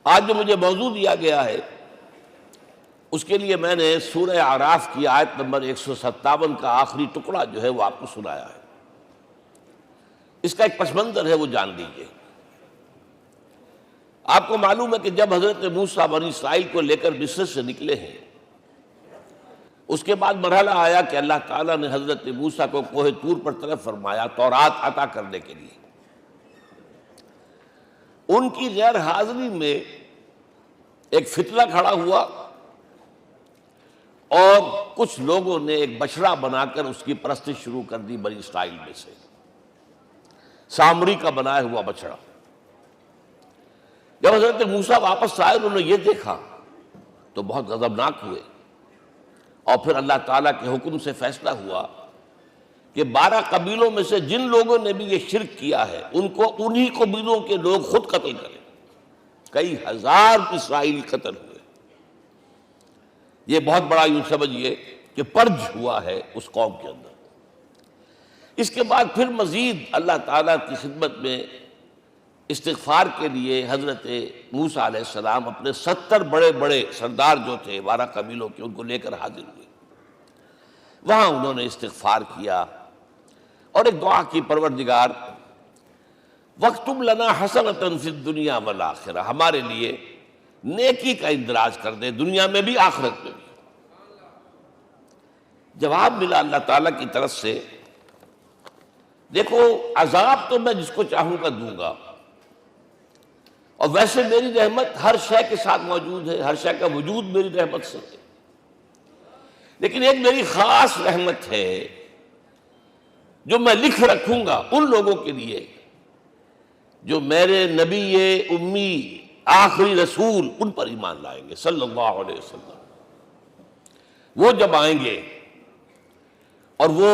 آج جو مجھے موضوع دیا گیا ہے اس کے لیے میں نے سورہ اعراف کی آیت نمبر 157 کا آخری ٹکڑا جو ہے وہ آپ کو سنایا ہے۔ اس کا ایک پس منظر ہے وہ جان لیجیے۔ آپ کو معلوم ہے کہ جب حضرت موسیٰ بنی اسرائیل کو لے کر مصر سے نکلے ہیں، اس کے بعد مرحلہ آیا کہ اللہ تعالیٰ نے حضرت موسیٰ کو کوہ طور پر طلب فرمایا تورات عطا کرنے کے لیے۔ ان کی غیر حاضری میں ایک فتنہ کھڑا ہوا اور کچھ لوگوں نے ایک بچڑا بنا کر اس کی پرستش شروع کر دی بنی اسرائیل میں سے، سامری کا بنایا ہوا بچڑا۔ جب حضرت موسیٰ واپس آئے انہوں نے یہ دیکھا تو بہت غضبناک ہوئے، اور پھر اللہ تعالیٰ کے حکم سے فیصلہ ہوا کہ 12 قبیلوں میں سے جن لوگوں نے بھی یہ شرک کیا ہے ان کو انہی قبیلوں کے لوگ خود قتل کریں۔ کئی ہزار اسرائیلی قتل ہوئے۔ یہ بہت بڑا یوں سمجھیے کہ پرج ہوا ہے اس قوم کے اندر۔ اس کے بعد پھر مزید اللہ تعالیٰ کی خدمت میں استغفار کے لیے حضرت موسیٰ علیہ السلام اپنے 70 بڑے بڑے سردار جو تھے 12 قبیلوں کے ان کو لے کر حاضر ہوئے۔ وہاں انہوں نے استغفار کیا اور ایک دعا کی، پروردگار وَاكْتُبْ لَنَا حَسَنَةً فِي الدُّنْيَا وَالْآخِرَةِ، ہمارے لیے نیکی کا اندراج کر دے، دنیا میں بھی آخرت میں بھی۔ جواب ملا اللہ تعالیٰ کی طرف سے، دیکھو عذاب تو میں جس کو چاہوں گا دوں گا، اور ویسے میری رحمت ہر شے کے ساتھ موجود ہے، ہر شے کا وجود میری رحمت سے ہے، لیکن ایک میری خاص رحمت ہے جو میں لکھ رکھوں گا ان لوگوں کے لیے جو میرے نبی امی آخری رسول ان پر ایمان لائیں گے صلی اللہ علیہ وسلم۔ وہ جب آئیں گے اور وہ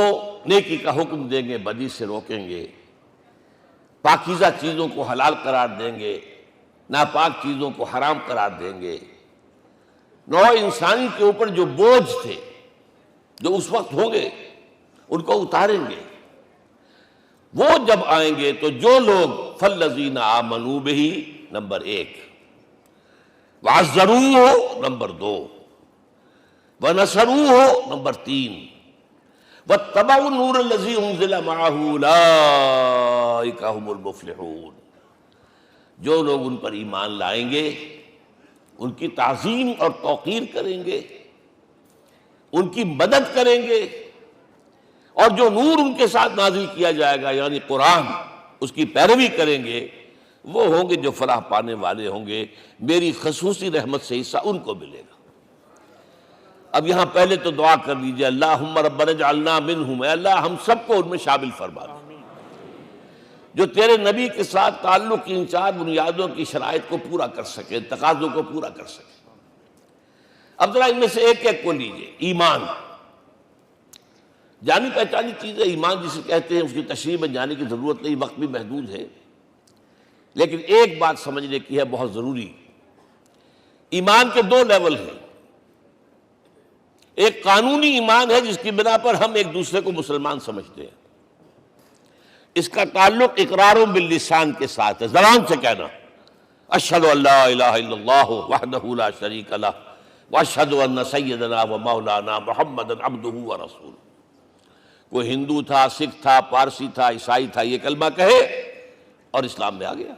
نیکی کا حکم دیں گے، بدی سے روکیں گے، پاکیزہ چیزوں کو حلال قرار دیں گے، ناپاک چیزوں کو حرام قرار دیں گے، نوع انسانی کے اوپر جو بوجھ تھے جو اس وقت ہوں گے ان کو اتاریں گے۔ وہ جب آئیں گے تو جو لوگ فَالَّذِينَ آمَنُوا بِهِ نمبر 1، وَعَزَّرُوهُ نمبر 2، وَنَصَرُوهُ نمبر 3، وَاتَّبَعُوا النُّورَ الَّذِي أُنزِلَ مَعَهُ أُولَٰئِكَ هُمُ الْمُفْلِحُونَ۔ جو لوگ ان پر ایمان لائیں گے، ان کی تعظیم اور توقیر کریں گے، ان کی مدد کریں گے، اور جو نور ان کے ساتھ نازل کیا جائے گا یعنی قرآن، اس کی پیروی کریں گے، وہ ہوں گے جو فلاح پانے والے ہوں گے، میری خصوصی رحمت سے حصہ ان کو ملے گا۔ اب یہاں پہلے تو دعا کر لیجئے، اللہم ربنا اجعلنا منہم، اے اللہ ہم سب کو ان میں شامل فرما دے جو تیرے نبی کے ساتھ تعلق کی ان 4 بنیادوں کی شرائط کو پورا کر سکے، تقاضوں کو پورا کر سکے۔ اب ذرا ان میں سے ایک ایک کو لیجئے۔ ایمان جانی پہچانی چیز ہے، ایمان جسے کہتے ہیں، اس کی تشریح میں جانے کی ضرورت نہیں، وقت بھی محدود ہے، لیکن ایک بات سمجھنے کی ہے بہت ضروری۔ ایمان کے 2 لیول ہیں۔ ایک قانونی ایمان ہے جس کی بنا پر ہم ایک دوسرے کو مسلمان سمجھتے ہیں، اس کا تعلق اقرار باللسان کے ساتھ ہے، زبان سے کہنا اشہد ان لا الہ الا اللہ وحدہ لا شریک لہ واشہد ان سیدنا و مولانا محمدا عبدہ ورسولہ۔ کوئی ہندو تھا، سکھ تھا، پارسی تھا، عیسائی تھا، یہ کلمہ کہے اور اسلام میں آ گیا۔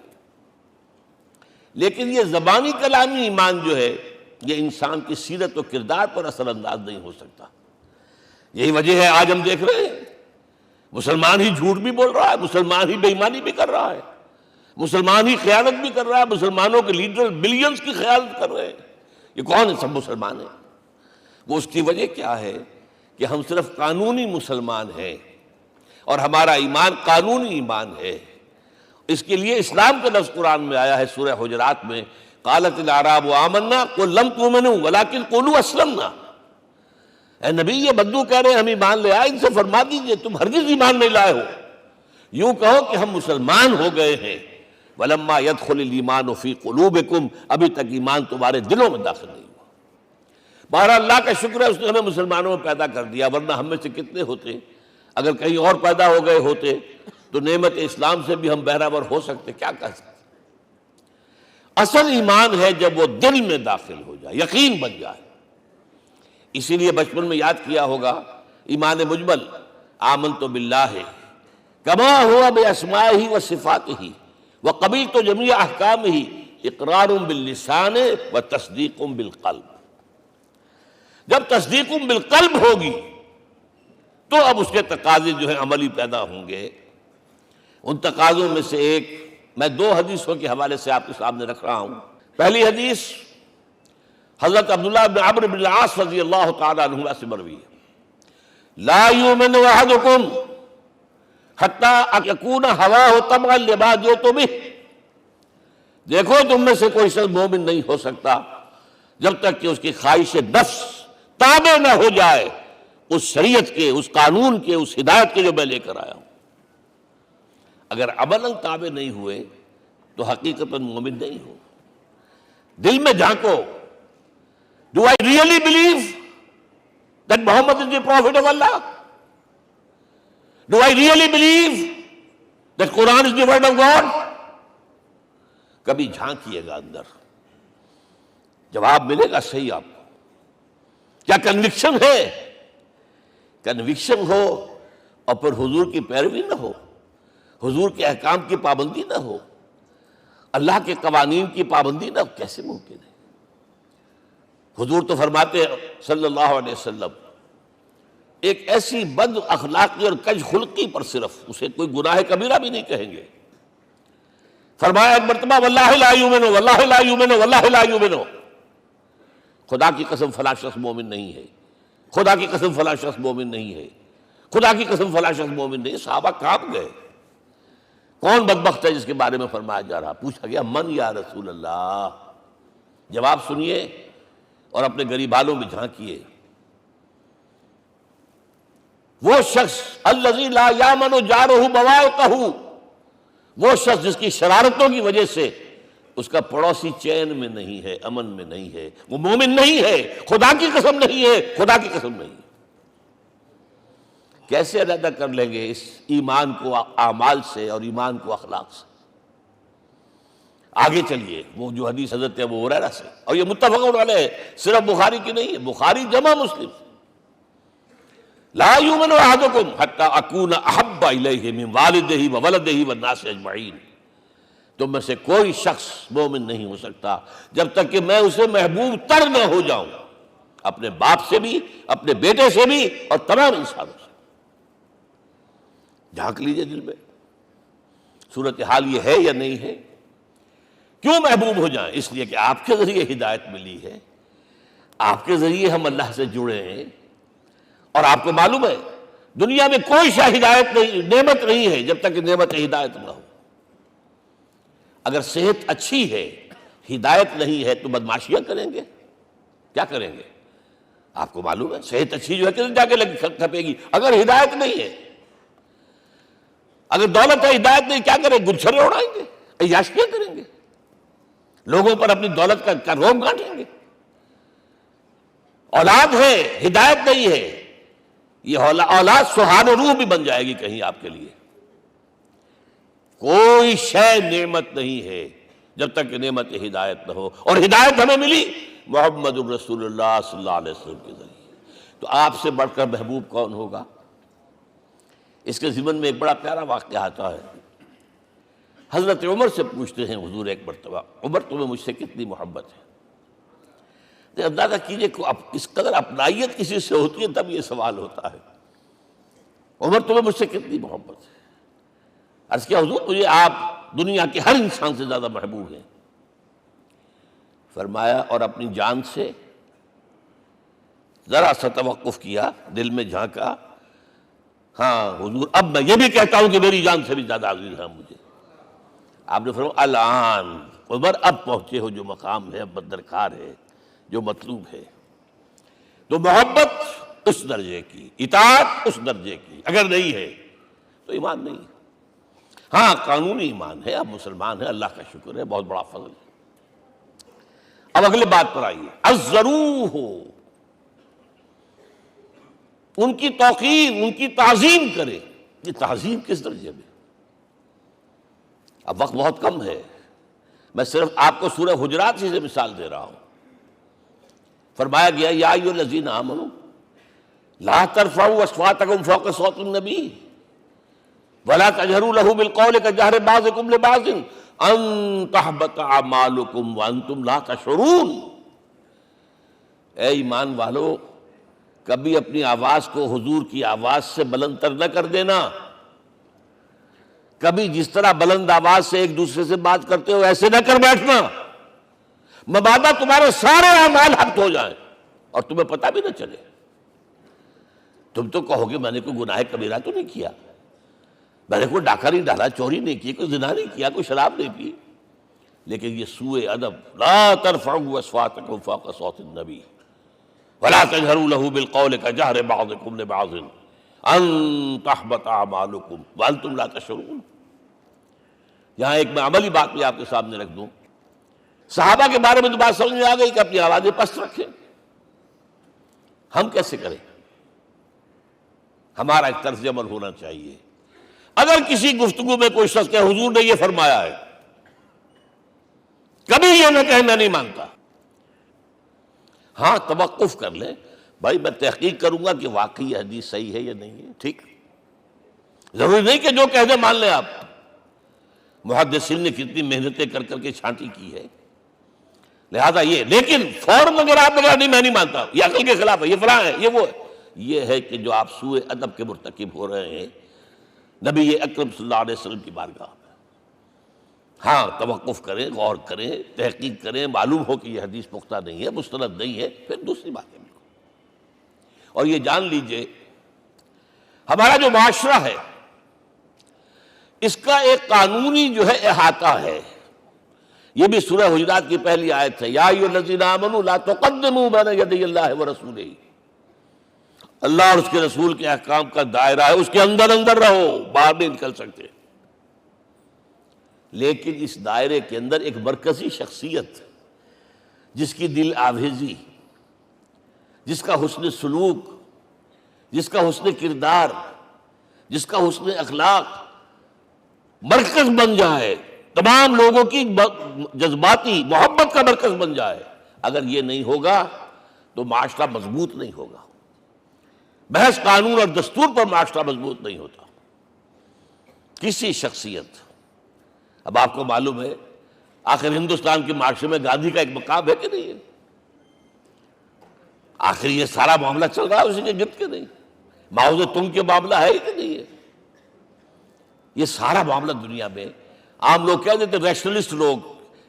لیکن یہ زبانی کلامی ایمان جو ہے یہ انسان کی سیرت و کردار پر اثر انداز نہیں ہو سکتا۔ یہی وجہ ہے آج ہم دیکھ رہے ہیں مسلمان ہی جھوٹ بھی بول رہا ہے، مسلمان ہی بے ایمانی بھی کر رہا ہے، مسلمان ہی خیانت بھی کر رہا ہے، مسلمانوں کے لیڈر بلینز کی خیانت کر رہے ہیں۔ یہ کون ہے؟ سب مسلمان ہیں۔ وہ اس کی وجہ کیا ہے کہ ہم صرف قانونی مسلمان ہیں اور ہمارا ایمان قانونی ایمان ہے۔ اس کے لیے اسلام کا لفظ قرآن میں آیا ہے سورہ حجرات میں، قالت الاعراب آمنا قل لم تؤمنوا ولکن قولوا اسلمنا۔ اے نبی یہ بدو کہہ رہے ہیں ہم ایمان لے آئے، ان سے فرما دیجئے تم ہرگز ایمان نہیں لائے ہو، یوں کہو کہ ہم مسلمان ہو گئے ہیں۔ ولما يدخل الایمان فی قلوبکم، ابھی تک ایمان تمہارے دلوں میں داخل نہیں ہوا۔ بہرحال اللہ کا شکر ہے اس نے ہمیں مسلمانوں میں پیدا کر دیا، ورنہ ہم میں سے کتنے ہوتے اگر کہیں اور پیدا ہو گئے ہوتے تو نعمت اسلام سے بھی ہم بہرہ ور ہو سکتے، کیا کہہ سکتے۔ اصل ایمان ہے جب وہ دل میں داخل ہو جائے، یقین بن جائے۔ اسی لیے بچپن میں یاد کیا ہوگا ایمان مجمل، آمنت باللہ کما ہوا باسمائہ و صفاتہ وقبلت جمیع احکامہ اقرار باللسان و تصدیق بالقلب۔ جب تصدیق بالقلب ہوگی تو اب اس کے تقاضے جو ہیں عملی پیدا ہوں گے۔ ان تقاضوں میں سے ایک میں 2 حدیثوں کے حوالے سے آپ کے سامنے رکھ رہا ہوں۔ پہلی حدیث حضرت عبداللہ بن عمرو بن العاص رضی اللہ تعالی عنہما سے مروی ہے، لا یؤمن احدکم حتی یکون ہواہ طبعا لما جئت بہ۔ دیکھو تم میں سے کوئی شخص مومن نہیں ہو سکتا جب تک کہ اس کی خواہش نفس تابع نہ ہو جائے اس شریعت کے، اس قانون کے، اس ہدایت کے جو میں لے کر آیا ہوں۔ اگر عملاً تابع نہیں ہوئے تو حقیقتاً مومن نہیں ہو۔ دل میں جھانکو، Do I really believe that Muhammad is the prophet of Allah? Do I really believe that Quran is the word of God? کبھی جھانکیے گا اندر، جواب ملے گا صحیح آپ کو۔ کیا کنوکشن ہے؟ کنوکشن ہو اور پھر حضور کی پیروی نہ ہو، حضور کے احکام کی پابندی نہ ہو، اللہ کے قوانین کی پابندی نہ ہو، کیسے ممکن ہے؟ حضور تو فرماتے ہیں صلی اللہ علیہ وسلم، ایک ایسی بد اخلاقی اور کج خلقی پر صرف اسے کوئی گناہ کبیرہ بھی نہیں کہیں گے۔ فرمایا ایک مرتبہ واللہ لا یؤمن، واللہ لا یؤمن، واللہ لا یؤمن، خدا کی قسم فلاں شخص مومن نہیں ہے، خدا کی قسم فلاں شخص مومن نہیں ہے، خدا کی قسم فلاں شخص مومن نہیں۔ صحابہ کانپ گئے، کون بدبخت ہے جس کے بارے میں فرمایا جا رہا؟ پوچھا گیا من یا رسول اللہ؟ جواب سنیے اور اپنے غریب حالوں میں جھانکیے۔ وہ شخص الذی لا یامن جارہ بوائقہ، وہ شخص جس کی شرارتوں کی وجہ سے اس کا پڑوسی چین میں نہیں ہے، امن میں نہیں ہے، وہ مومن نہیں ہے، خدا کی قسم نہیں ہے، خدا کی قسم نہیں ہے۔ کیسے علیحدہ کر لیں گے اس ایمان کو اعمال سے اور ایمان کو اخلاق سے؟ آگے چلیے، وہ جو حدیث حضرت ابو ہریرہ سے، اور یہ متفق علیہ ہے، صرف بخاری کی نہیں ہے، بخاری جمع مسلم۔ لا یؤمن احدکم حتی اکون احب الیہ من والدہ وولدہ والناس اجمعین۔ تم میں سے کوئی شخص مومن نہیں ہو سکتا جب تک کہ میں اسے محبوب تر نہ ہو جاؤں، اپنے باپ سے بھی، اپنے بیٹے سے بھی، اور تمام انسانوں سے۔ جھانک لیجئے دل میں، صورتحال یہ ہے یا نہیں ہے؟ کیوں محبوب ہو جائیں؟ اس لیے کہ آپ کے ذریعے ہدایت ملی ہے، آپ کے ذریعے ہم اللہ سے جڑے ہیں، اور آپ کو معلوم ہے دنیا میں کوئی شاہ ہدایت نہیں، نعمت نہیں ہے جب تک کہ نعمت ہدایت نہ ہو۔ اگر صحت اچھی ہے، ہدایت نہیں ہے، تو بدماشیاں کریں گے، کیا کریں گے؟ آپ کو معلوم ہے صحت اچھی جو ہے کہ جا کے کھپے گی، اگر ہدایت نہیں ہے۔ اگر دولت ہے، ہدایت نہیں، کیا کریں؟ گلچھرے اڑائیں گے، عیاشیاں کریں گے، لوگوں پر اپنی دولت کا روب گانٹیں گے۔ اولاد ہے، ہدایت نہیں ہے، یہ اولاد سہار و روح بھی بن جائے گی کہیں آپ کے لیے۔ کوئی شے نعمت نہیں ہے جب تک کہ نعمت ہدایت نہ ہو، اور ہدایت ہمیں ملی محمد الرسول اللہ صلی اللہ علیہ وسلم کے ذریعے۔ تو آپ سے بڑھ کر محبوب کون ہوگا؟ اس کے ضمن میں ایک بڑا پیارا واقعہ آتا ہے۔ حضرت عمر سے پوچھتے ہیں حضور ایک مرتبہ، عمر تمہیں مجھ سے کتنی محبت ہے؟ اندازہ کیجئے کہ اس قدر اپنائیت کسی سے ہوتی ہے تب یہ سوال ہوتا ہے، عمر تمہیں مجھ سے کتنی محبت ہے؟ عرض کیا حضور مجھے آپ دنیا کے ہر انسان سے زیادہ محبوب ہیں۔ فرمایا اور اپنی جان سے؟ ذرا سا توقف کیا، دل میں جھانکا، ہاں حضور اب میں یہ بھی کہتا ہوں کہ میری جان سے بھی زیادہ عزیز ہے مجھے۔ آپ نے فرمایا الان عمر اب پہنچے ہو جو مقام ہے، اب درکار ہے، جو مطلوب ہے۔ تو محبت اس درجے کی، اطاعت اس درجے کی اگر نہیں ہے تو ایمان نہیں ہے۔ ہاں قانونی ایمان ہے، اب مسلمان ہے، اللہ کا شکر ہے، بہت بڑا فضل ہے۔ اب اگلے بات پر آئیے، الضروح، ان کی توقیر، ان کی تعظیم کرے۔ یہ تعظیم کس درجے میں؟ اب وقت بہت کم ہے، میں صرف آپ کو سورہ حجرات سے مثال دے رہا ہوں. فرمایا گیا یا ایھا الذین آمنوا لا ترفعوا اصواتکم فوق صوت النبی ولا تجہروا لہ بالقول کجہر بعضکم لبعض ان تحبط اعمالکم وانتم لا تشعرون. اے ایمان والو، کبھی اپنی آواز کو حضور کی آواز سے بلند تر نہ کر دینا. کبھی جس طرح بلند آواز سے ایک دوسرے سے بات کرتے ہو ایسے نہ کر بیٹھنا، مبادا تمہارے سارے اعمال حق ہو جائیں اور تمہیں پتہ بھی نہ چلے. تم تو کہو گے میں نے کوئی گناہ کبیرہ تو نہیں کیا، میں نے کوئی ڈاکہ نہیں ڈالا، چوری نہیں کی، کوئی زنا نہیں کیا، کوئی شراب نہیں پی. لیکن یہ سوء ادب، لا ترفعوا اصواتکم فوق صوت النبی ولا تجہروا لہ بالقول کجہر بعضکم لبعض ان تحبط اعمالکم وانتم لا تشعرون. یہاں ایک میں عملی بات بھی آپ کے سامنے رکھ دوں. صحابہ کے بارے میں تو بات سمجھ میں آ گئی کہ اپنی آوازیں پست رکھیں. ہم کیسے کریں؟ ہمارا ایک طرز عمل ہونا چاہیے. اگر کسی گفتگو میں کوئی شخص کہ حضور نے یہ فرمایا ہے، کبھی یہ نہ کہے میں نہیں مانتا. ہاں توقف کر لیں، بھائی میں تحقیق کروں گا کہ واقعی یہ حدیث صحیح ہے یا نہیں ہے. ٹھیک، ضروری نہیں کہ جو کہہ دے مان لیں آپ. محدثین نے کتنی محنتیں کر کر کے چھانٹی کی ہے. لہذا یہ، لیکن فوراً اگر آپ نے کہا نہیں میں نہیں مانتا، یہ عقل کے خلاف ہے، یہ فلاں ہے، یہ وہ ہے، یہ ہے کہ جو آپ سوء ادب کے مرتکب ہو رہے ہیں نبی اکرم صلی اللہ علیہ وسلم کی بارگاہ میں. ہاں توقف کریں، غور کریں، تحقیق کریں، معلوم ہو کہ یہ حدیث پختہ نہیں ہے، مستند نہیں ہے، پھر دوسری بات ہے. اور یہ جان لیجئے ہمارا جو معاشرہ ہے اس کا ایک قانونی جو ہے احاطہ ہے. یہ بھی سورہ حجرات کی پہلی آیت ہے، یا ایھا الذین آمنوا لا تقدموا بین یدی اللہ ورسولہ. اللہ اور اس کے رسول کے احکام کا دائرہ ہے، اس کے اندر اندر رہو، باہر نہیں نکل سکتے. لیکن اس دائرے کے اندر ایک مرکزی شخصیت جس کی دل آویزی، جس کا حسن سلوک، جس کا حسن کردار، جس کا حسن اخلاق مرکز بن جائے، تمام لوگوں کی جذباتی محبت کا مرکز بن جائے، اگر یہ نہیں ہوگا تو معاشرہ مضبوط نہیں ہوگا. محض قانون اور دستور پر معاشرہ مضبوط نہیں ہوتا. کسی شخصیت، اب آپ کو معلوم ہے آخر ہندوستان کے معاشرے میں گاندھی کا ایک مقام ہے کہ نہیں ہے؟ آخر یہ سارا معاملہ چل رہا ہے اسی کے گرد کے نہیں؟ ماؤ زے تنگ کے معاملہ ہے کہ نہیں ہے؟ یہ سارا معاملہ دنیا میں عام لوگ کہہ دیتے، ریشنلسٹ لوگ،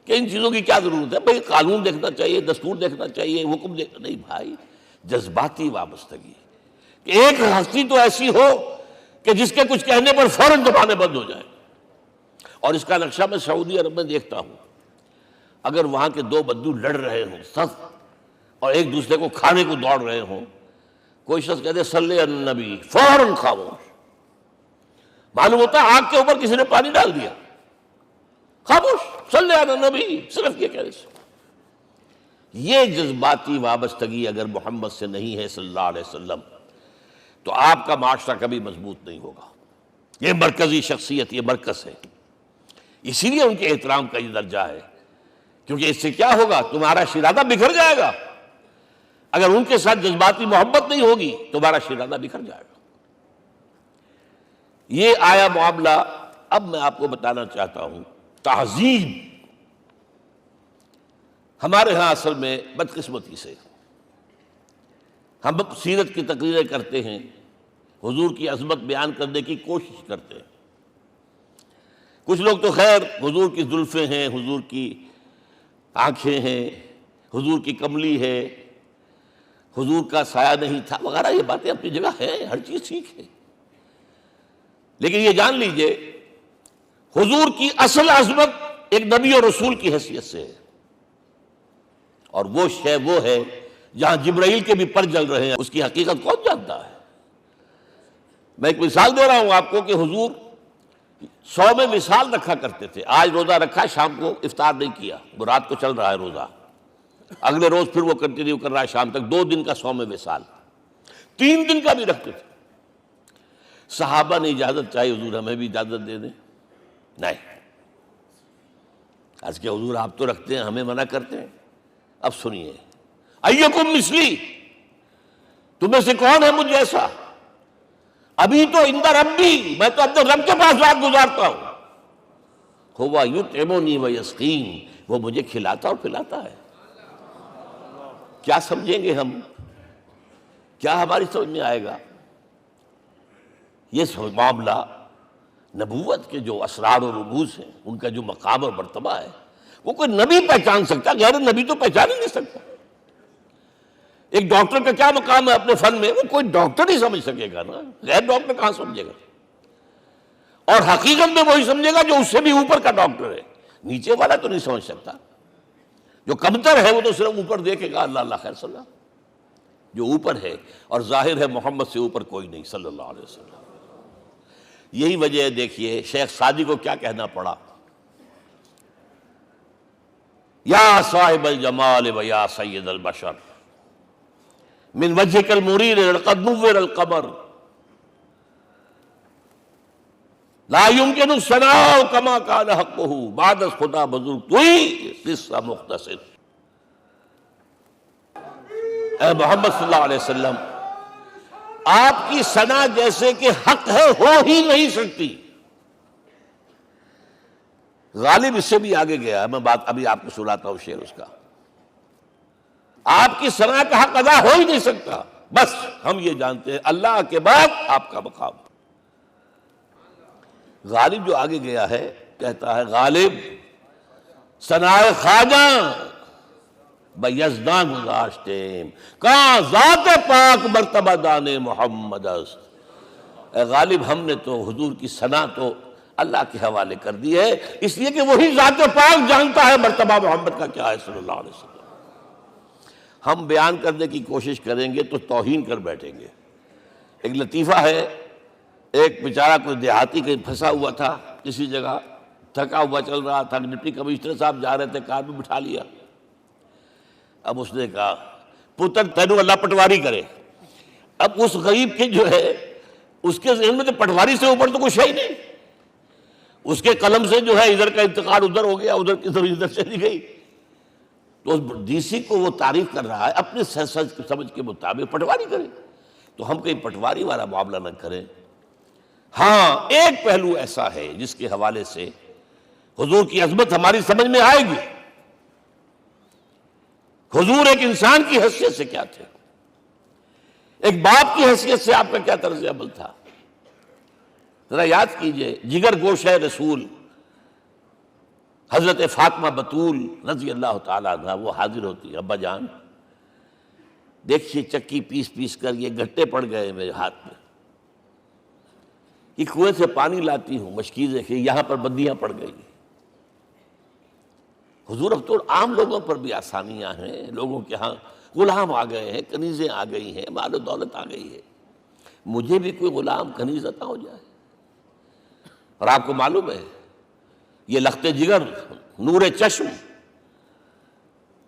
کہ ان چیزوں کی کیا ضرورت ہے؟ بھائی قانون دیکھنا چاہیے، دستور دیکھنا چاہیے، حکم دیکھنا نہیں. بھائی جذباتی وابستگی، کہ ایک ہستی تو ایسی ہو کہ جس کے کچھ کہنے پر فوراً زبانیں بند ہو جائیں. اور اس کا نقشہ میں سعودی عرب میں دیکھتا ہوں، اگر وہاں کے دو بدو لڑ رہے ہوں صف اور ایک دوسرے کو کھانے کو دوڑ رہے ہوں، کوئی شخص کہتے صلی علی النبی، فوراً خاموش. معلوم ہوتا ہے آگ کے اوپر کسی نے پانی ڈال دیا، خاموش، صلی علی النبی، صرف یہ کہنے سے. یہ جذباتی وابستگی اگر محمد سے نہیں ہے صلی اللہ علیہ وسلم تو آپ کا معاشرہ کبھی مضبوط نہیں ہوگا. یہ مرکزی شخصیت، یہ مرکز ہے. اسی لیے ان کے احترام کا یہ درجہ ہے، کیونکہ اس سے کیا ہوگا؟ تمہارا شیرازہ بکھر جائے گا. اگر ان کے ساتھ جذباتی محبت نہیں ہوگی تمہارا شیرازہ بکھر جائے گا. یہ آیا معاملہ. اب میں آپ کو بتانا چاہتا ہوں تہذیب. ہمارے ہاں اصل میں بدقسمتی سے ہم سیرت کی تقریریں کرتے ہیں، حضور کی عظمت بیان کرنے کی کوشش کرتے ہیں. کچھ لوگ تو خیر حضور کی زلفیں ہیں، حضور کی آنکھیں ہیں، حضور کی کملی ہے، حضور کا سایہ نہیں تھا وغیرہ، یہ باتیں اپنی جگہ ہیں، ہر چیز ٹھیک ہے. لیکن یہ جان لیجئے حضور کی اصل عظمت ایک نبی اور رسول کی حیثیت سے ہے، اور وہ شے وہ ہے جہاں جبرائیل کے بھی پر جل رہے ہیں. اس کی حقیقت کون جانتا ہے؟ میں ایک مثال دے رہا ہوں آپ کو کہ حضور 100 میں مثال رکھا کرتے تھے. آج روزہ رکھا، شام کو افطار نہیں کیا، وہ رات کو چل رہا ہے روزہ، اگلے روز پھر وہ کنٹینیو کر رہا ہے شام تک. 2 دن کا 100 میں مثال، 3 دن کا بھی رکھتے تھے. صحابہ نے اجازت چاہی، حضور ہمیں بھی اجازت دے دیں. نہیں، عرض کہ حضور آپ تو رکھتے ہیں، ہمیں منع کرتے ہیں۔ اب سنیے، ایکم مثلی، تمہیں سے کون ہے مجھ جیسا؟ ابھی تو عند ربی، میں تو اپنے رب کے پاس رات گزارتا ہوں، ہوا یطعمنی ویسقین، وہ مجھے کھلاتا اور پلاتا ہے۔ کیا سمجھیں گے ہم؟ کیا ہماری سمجھ میں آئے گا؟ یہ معاملہ نبوت کے جو اسرار و رموز ہیں، ان کا جو مقام اور مرتبہ ہے، وہ کوئی نبی پہچان سکتا، غیر نبی تو پہچان ہی نہیں سکتا۔ ایک ڈاکٹر کا کیا مقام ہے اپنے فن میں، وہ کوئی ڈاکٹر ہی سمجھ سکے گا نا، غیر ڈاکٹر کہاں سمجھے گا؟ اور حقیقت میں وہی سمجھے گا جو اس سے بھی اوپر کا ڈاکٹر ہے، نیچے والا تو نہیں سمجھ سکتا۔ جو کمتر ہے وہ تو صرف اوپر دیکھے گا، اللہ اللہ خیر صلی اللہ۔ جو اوپر ہے اور ظاہر ہے محمد سے اوپر کوئی نہیں صلی اللہ علیہ وسلم۔ یہی وجہ ہے، دیکھیے شیخ سعدی کو کیا کہنا پڑا، یا صاحب الجمال و یا سید البشر من وجهك المرير لقد نور القمر لا يمكن الثناء كما كان حقه بعد خدا بزرگ توئی قصہ مختصر۔ اے محمد صلی اللہ علیہ وسلم، آپ کی ثنا جیسے کہ حق ہے ہو ہی نہیں سکتی۔ غالب اس سے بھی آگے گیا ہے، میں بات ابھی آپ کو سناتا ہوں شعر اس کا۔ آپ کی ثنا کا حق ادا ہو ہی نہیں سکتا، بس ہم یہ جانتے ہیں اللہ کے بعد آپ کا مقام۔ غالب جو آگے گیا ہے کہتا ہے، غالب ثنا خواجہ بیزداں گزاشتیم کہاں ذات پاک مرتبہ دان محمد است۔ اے غالب ہم نے تو حضور کی ثنا تو اللہ کے حوالے کر دی ہے، اس لیے کہ وہی ذات پاک جانتا ہے مرتبہ محمد کا کیا ہے صلی اللہ علیہ وسلم۔ ہم بیان کرنے کی کوشش کریں گے تو توہین کر بیٹھیں گے۔ ایک لطیفہ ہے، ایک بیچارہ کوئی دیہاتی کہیں پھنسا ہوا تھا کسی جگہ، تھکا ہوا چل رہا تھا، ڈپٹی کمشنر صاحب جا رہے تھے، کار میں بٹھا لیا۔ اب اس نے کہا، پتر تینوں اللہ پٹواری کرے۔ اب اس غریب کے جو ہے اس کے ذہن میں تو پٹواری سے اوپر تو کچھ ہے ہی نہیں، اس کے قلم سے جو ہے ادھر کا انتقال ادھر ہو گیا، ادھر کی ادھر چلی گئی۔ تو اس ڈی سی کو وہ تعریف کر رہا ہے اپنے سمجھ کے مطابق، پٹواری کرے تو ہم کہیں پٹواری والا معاملہ نہ کریں۔ ہاں ایک پہلو ایسا ہے جس کے حوالے سے حضور کی عظمت ہماری سمجھ میں آئے گی۔ حضور ایک انسان کی حیثیت سے کیا تھے، ایک باپ کی حیثیت سے آپ کا کیا طرز عمل تھا۔ ذرا یاد کیجئے، جگر گوشہ رسول حضرت فاطمہ بطول رضی اللہ تعالیٰ عنہ وہ حاضر ہوتی، ابا جان دیکھیے چکی پیس پیس کر یہ گھٹے پڑ گئے میرے ہاتھ میں، یہ کنویں سے پانی لاتی ہوں، مشکیزیں کہ یہاں پر بندیاں پڑ گئی۔ حضور اب تو عام لوگوں پر بھی آسانیاں ہیں، لوگوں کے ہاں غلام آ گئے ہیں، کنیزیں آ گئی ہیں، مال و دولت آ گئی ہے، مجھے بھی کوئی غلام کنیز عطا ہو جائے۔ اور آپ کو معلوم ہے یہ لخت جگر نور چشم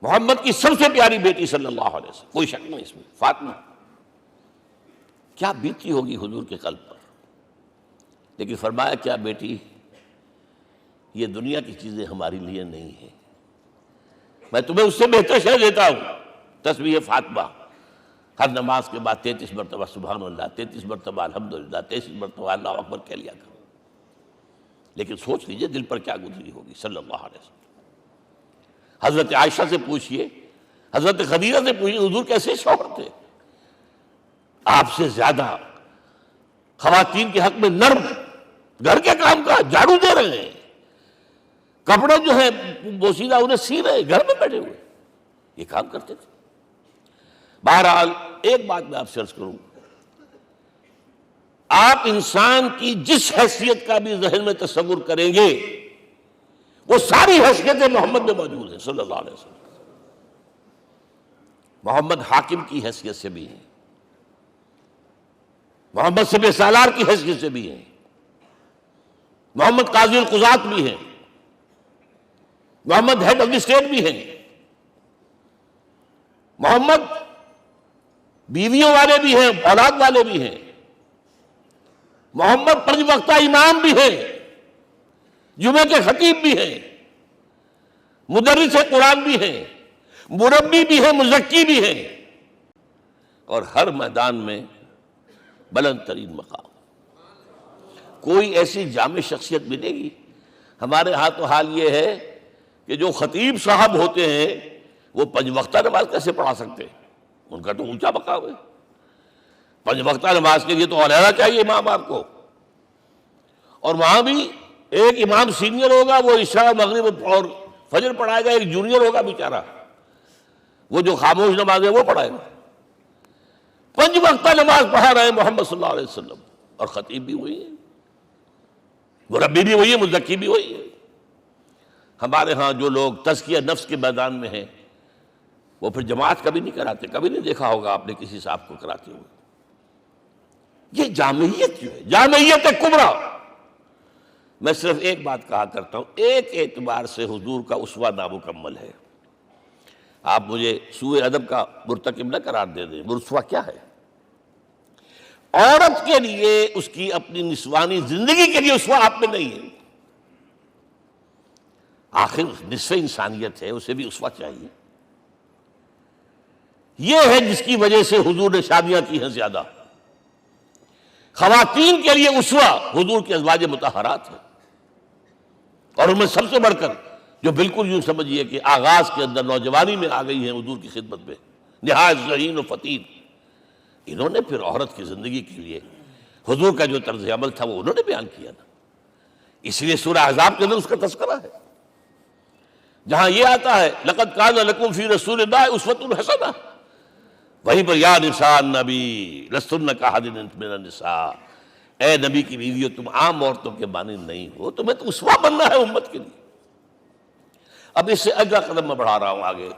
محمد کی سب سے پیاری بیٹی صلی اللہ علیہ وسلم، کوئی شک نہیں اس میں، فاطمہ، کیا بیتی ہوگی حضور کے قلب پر۔ لیکن فرمایا، کیا بیٹی یہ دنیا کی چیزیں ہماری لیے نہیں ہیں، میں تمہیں اس سے بہتر شے دیتا ہوں۔ تسبیح فاطمہ ہر نماز کے بعد 33 مرتبہ سبحان اللہ، 33 مرتبہ الحمدللہ، 33 مرتبہ اللہ اکبر کہہ لیا کرو۔ لیکن سوچ لیجئے دل پر کیا گزری ہوگی صلی اللہ علیہ وسلم۔ حضرت عائشہ سے پوچھئے، حضرت خدیجہ سے پوچھئے، حضور کیسے شوہر تھے، آپ سے زیادہ خواتین کے حق میں نرم، گھر کے کام کا جھاڑو دے رہے ہیں، کپڑے جو ہیں بوسیدہ انہیں سی رہے، گھر میں بیٹھے ہوئے یہ کام کرتے تھے۔ بہرحال ایک بات میں آپ سے عرض کروں، آپ انسان کی جس حیثیت کا بھی ذہن میں تصور کریں گے وہ ساری حیثیتیں محمد میں موجود ہیں صلی اللہ علیہ وسلم۔ محمد حاکم کی حیثیت سے بھی ہیں، محمد سپہ سالار کی حیثیت سے بھی ہیں، محمد قاضی القضات بھی ہیں، محمد ہیڈ آف دی اسٹیٹ بھی ہیں، محمد بیویوں والے بھی ہیں، اولاد والے بھی ہیں، محمد 5 وقتہ امام بھی ہیں، جمعے کے خطیب بھی ہیں، مدرس قرآن بھی ہیں، مربی بھی ہیں، مزکی بھی ہیں، اور ہر میدان میں بلند ترین مقام۔ کوئی ایسی جامع شخصیت ملے گی؟ ہمارے ہاں تو حال یہ ہے کہ جو خطیب صاحب ہوتے ہیں وہ 5 وقتہ نماز کیسے پڑھا سکتے ہیں؟ ان کا تو اونچا مقام ہے۔ 5 وقتہ نماز کے لیے تو علیحدہ چاہیے امام آپ کو، اور وہاں بھی ایک امام سینئر ہوگا، وہ عشاء مغرب اور فجر پڑھائے گا، ایک جونیئر ہوگا بیچارہ، وہ جو خاموش نماز ہے وہ پڑھائے گا۔ 5 وقتہ نماز پڑھا رہے ہیں محمد صلی اللہ علیہ وسلم، اور خطیب بھی وہی ہے، مربی بھی وہی ہے، مزکی بھی وہی ہے۔ ہمارے ہاں جو لوگ تزکیہ نفس کے میدان میں ہیں وہ پھر جماعت کبھی نہیں کراتے، کبھی نہیں دیکھا ہوگا آپ نے کسی صاحب کو کراتے ہوئے۔ یہ جامعیت جو ہے، جامعیت کبریٰ۔ میں صرف ایک بات کہا کرتا ہوں، ایک اعتبار سے حضور کا اسوہ نامکمل ہے۔ آپ مجھے سوء ادب کا مرتکب نہ قرار دے دیں، اسوہ کیا ہے؟ عورت کے لیے اس کی اپنی نسوانی زندگی کے لیے اسوہ آپ میں نہیں ہے۔ آخر نصف انسانیت ہے، اسے بھی اسوہ چاہیے۔ یہ ہے جس کی وجہ سے حضور نے شادیاں کی ہیں زیادہ۔ خواتین کے لیے اسوہ حضور کے ازواج مطہرات ہیں، اور ان میں سب سے بڑھ کر جو بالکل یوں سمجھیے کہ آغاز کے اندر نوجوانی میں آ گئی ہیں حضور کی خدمت میں، نہایت ذہین و فطین، انہوں نے پھر عورت کی زندگی کے لیے حضور کا جو طرز عمل تھا وہ انہوں نے بیان کیا نا۔ اس لیے سورہ احزاب کے اندر اس کا تذکرہ ہے، جہاں یہ آتا ہے لقد کان لکم فی رسول اللہ اسوۃ حسنہ، وہیں پر یا نساء النبی لستن کاحد من النساء، اے نبی کی بیویوں تم عام عورتوں کے مانند نہیں ہو، تمہیں تو اسوہ بننا ہے امت کے لیے۔ اب اس سے اگلا قدم میں بڑھا رہا ہوں آگے،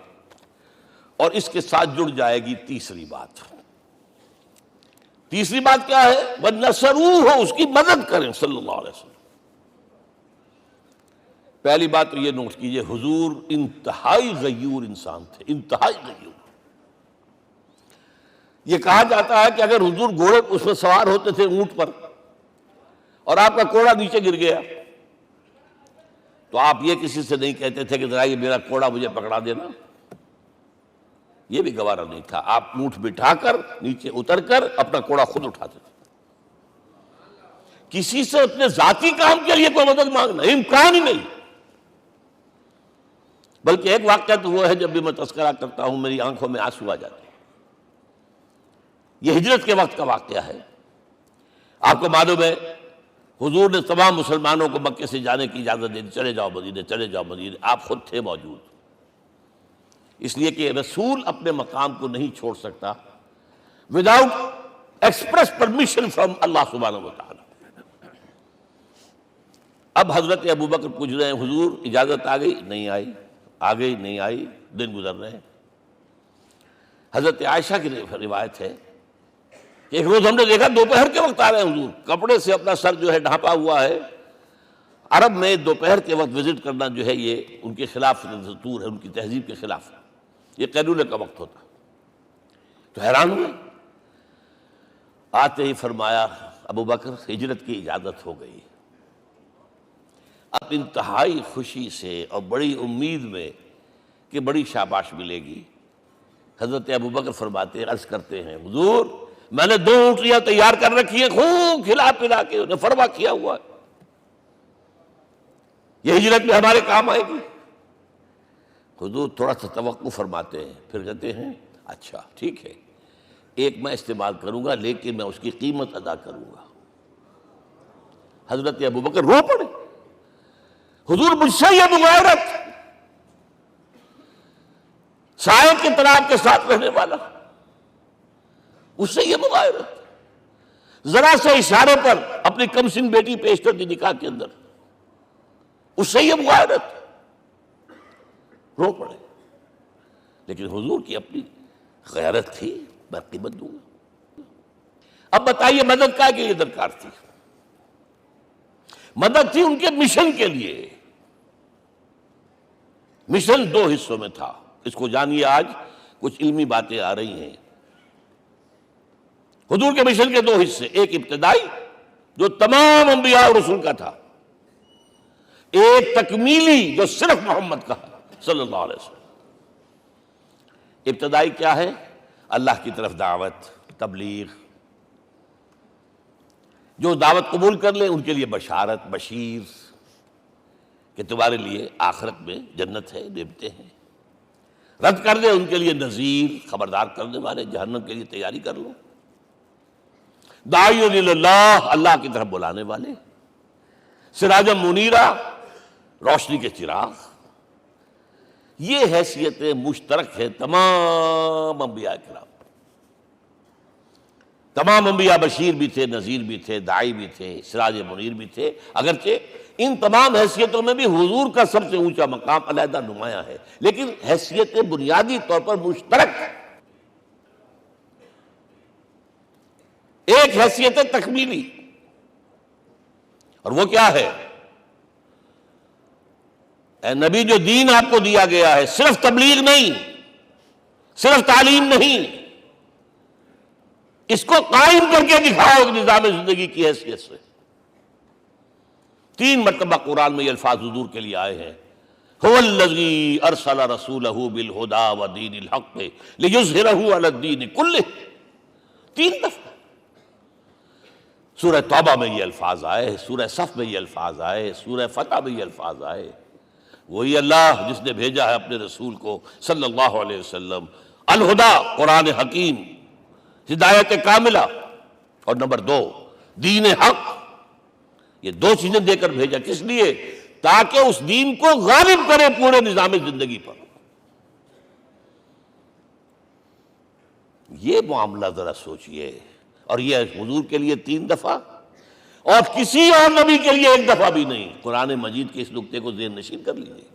اور اس کے ساتھ جڑ جائے گی تیسری بات۔ تیسری بات کیا ہے؟ وَنَصَرُوهُ، اس کی مدد کریں صلی اللہ علیہ وسلم۔ پہلی بات تو یہ نوٹ کیجئے، حضور انتہائی غیور انسان تھے، انتہائی غیور۔ یہ کہا جاتا ہے کہ اگر حضور گھوڑے اس میں سوار ہوتے تھے اونٹ پر، اور آپ کا کوڑا نیچے گر گیا، تو آپ یہ کسی سے نہیں کہتے تھے کہ ذرا یہ میرا کوڑا مجھے پکڑا دینا، یہ بھی گوارا نہیں تھا۔ آپ اونٹ بٹھا کر نیچے اتر کر اپنا کوڑا خود اٹھاتے تھے۔ کسی سے اپنے ذاتی کام کے لیے کوئی مدد مانگنا امکان ہی نہیں۔ بلکہ ایک واقعہ تو وہ ہے جب بھی میں تذکرہ کرتا ہوں میری آنکھوں میں آنسو آ جاتے ہیں۔ یہ ہجرت کے وقت کا واقعہ ہے۔ آپ کو معلوم ہے حضور نے تمام مسلمانوں کو مکے سے جانے کی اجازت دے دی، چلے جاؤ مدینے، چلے جاؤ مدینے، آپ خود تھے موجود، اس لیے کہ رسول اپنے مقام کو نہیں چھوڑ سکتا وداؤٹ ایکسپریس پرمیشن فرام اللہ سبحانہ وتعالی۔ اب حضرت ابوبکر پوچھ رہے ہیں حضور اجازت آ گئی؟ نہیں آئی، آ گئی نہیں آئی، دن گزر رہے ہیں۔ حضرت عائشہ کی روایت ہے کہ ایک روز ہم نے دیکھا دوپہر کے وقت آ رہے ہیں حضور، کپڑے سے اپنا سر جو ہے ڈھانپا ہوا ہے۔ عرب میں دوپہر کے وقت وزٹ کرنا جو ہے یہ ان کے خلاف دستور ہے، ان کی تہذیب کے خلاف، یہ قیلولے کا وقت ہوتا۔ تو حیران ہوئے، آتے ہی فرمایا ابوبکر ہجرت کی اجازت ہو گئی۔ اب انتہائی خوشی سے اور بڑی امید میں کہ بڑی شاباش ملے گی، حضرت ابوبکر فرماتے ہیں، عرض کرتے ہیں حضور میں نے 2 اونٹیاں تیار کر رکھی ہیں، خوب کھلا پلا کے انہیں فرما کیا ہوا ہے، یہ ہجرت میں ہمارے کام آئے گی۔ حضور تھوڑا سا توقع فرماتے ہیں، پھر کہتے ہیں اچھا ٹھیک ہے، ایک میں استعمال کروں گا لیکن میں اس کی قیمت ادا کروں گا۔ حضرت ابوبکر رو پڑے، حضور مجھ سے یہ مغایرت، سائے کے تناب کے ساتھ رہنے والا، اس سے یہ مغایرت، ذرا سے اشارے پر اپنی کم سن بیٹی پیش کر دی نکاح کے اندر، اس سے یہ مغایرت، رو پڑے۔ لیکن حضور کی اپنی غیرت تھی، میں قیمت دوں گا۔ اب بتائیے مدد کا کہ یہ درکار تھی؟ مدد تھی ان کے مشن کے لیے۔ مشن 2 حصوں میں تھا، اس کو جانیے، آج کچھ علمی باتیں آ رہی ہیں۔ حضور کے مشن کے 2 حصے، ایک ابتدائی جو تمام انبیاء اور رسول کا تھا، ایک تکمیلی جو صرف محمد کا ہے۔ صلی اللہ علیہ وسلم۔ ابتدائی کیا ہے؟ اللہ کی طرف دعوت، تبلیغ۔ جو دعوت قبول کر لیں ان کے لیے بشارت، بشیر کہ تمہارے لیے آخرت میں جنت ہے، نعمتیں ہیں۔ رد کر دیں ان کے لیے نذیر، خبردار کرنے والے، جہنم کے لیے تیاری کر لو۔ داعی اللہ، اللہ کی طرف بلانے والے، سراجا منیرا، روشنی کے چراغ۔ یہ حیثیت مشترک ہے تمام انبیاء کرام۔ تمام انبیاء بشیر بھی تھے، نذیر بھی تھے، داعی بھی تھے، سراج منیر بھی تھے، اگرچہ ان تمام حیثیتوں میں بھی حضور کا سب سے اونچا مقام علیحدہ نمایاں ہے، لیکن حیثیت بنیادی طور پر مشترک۔ ایک حیثیت تکمیلی، اور وہ کیا ہے؟ اے نبی، جو دین آپ کو دیا گیا ہے صرف تبلیغ نہیں، صرف تعلیم نہیں، اس کو قائم کر کے دکھاؤ نظام زندگی کی حیثیت سے۔ 3 مرتبہ قرآن میں یہ الفاظ حضور کے لیے آئے ہیں، هو الذی ارسل رسولہ بالہدی ودین الحق لیظہرہ علی الدین کلہ۔ 3 دفعہ سورہ توبہ میں یہ الفاظ آئے، سورہ صف میں یہ الفاظ آئے، سورہ فتح میں یہ الفاظ آئے۔ وہی اللہ جس نے بھیجا ہے اپنے رسول کو صلی اللہ علیہ وسلم، الہدی قرآن حکیم، ہدایت کاملہ، اور نمبر 2 دین حق۔ یہ 2 چیزیں دے کر بھیجا، کس لیے؟ تاکہ اس دین کو غالب کرے پورے نظام زندگی پر۔ یہ معاملہ ذرا سوچئے، اور یہ حضور کے لیے 3 دفعہ، اور کسی اور نبی کے لیے 1 دفعہ بھی نہیں۔ قرآن مجید کے اس نقطے کو ذہن نشین کر لیجیے۔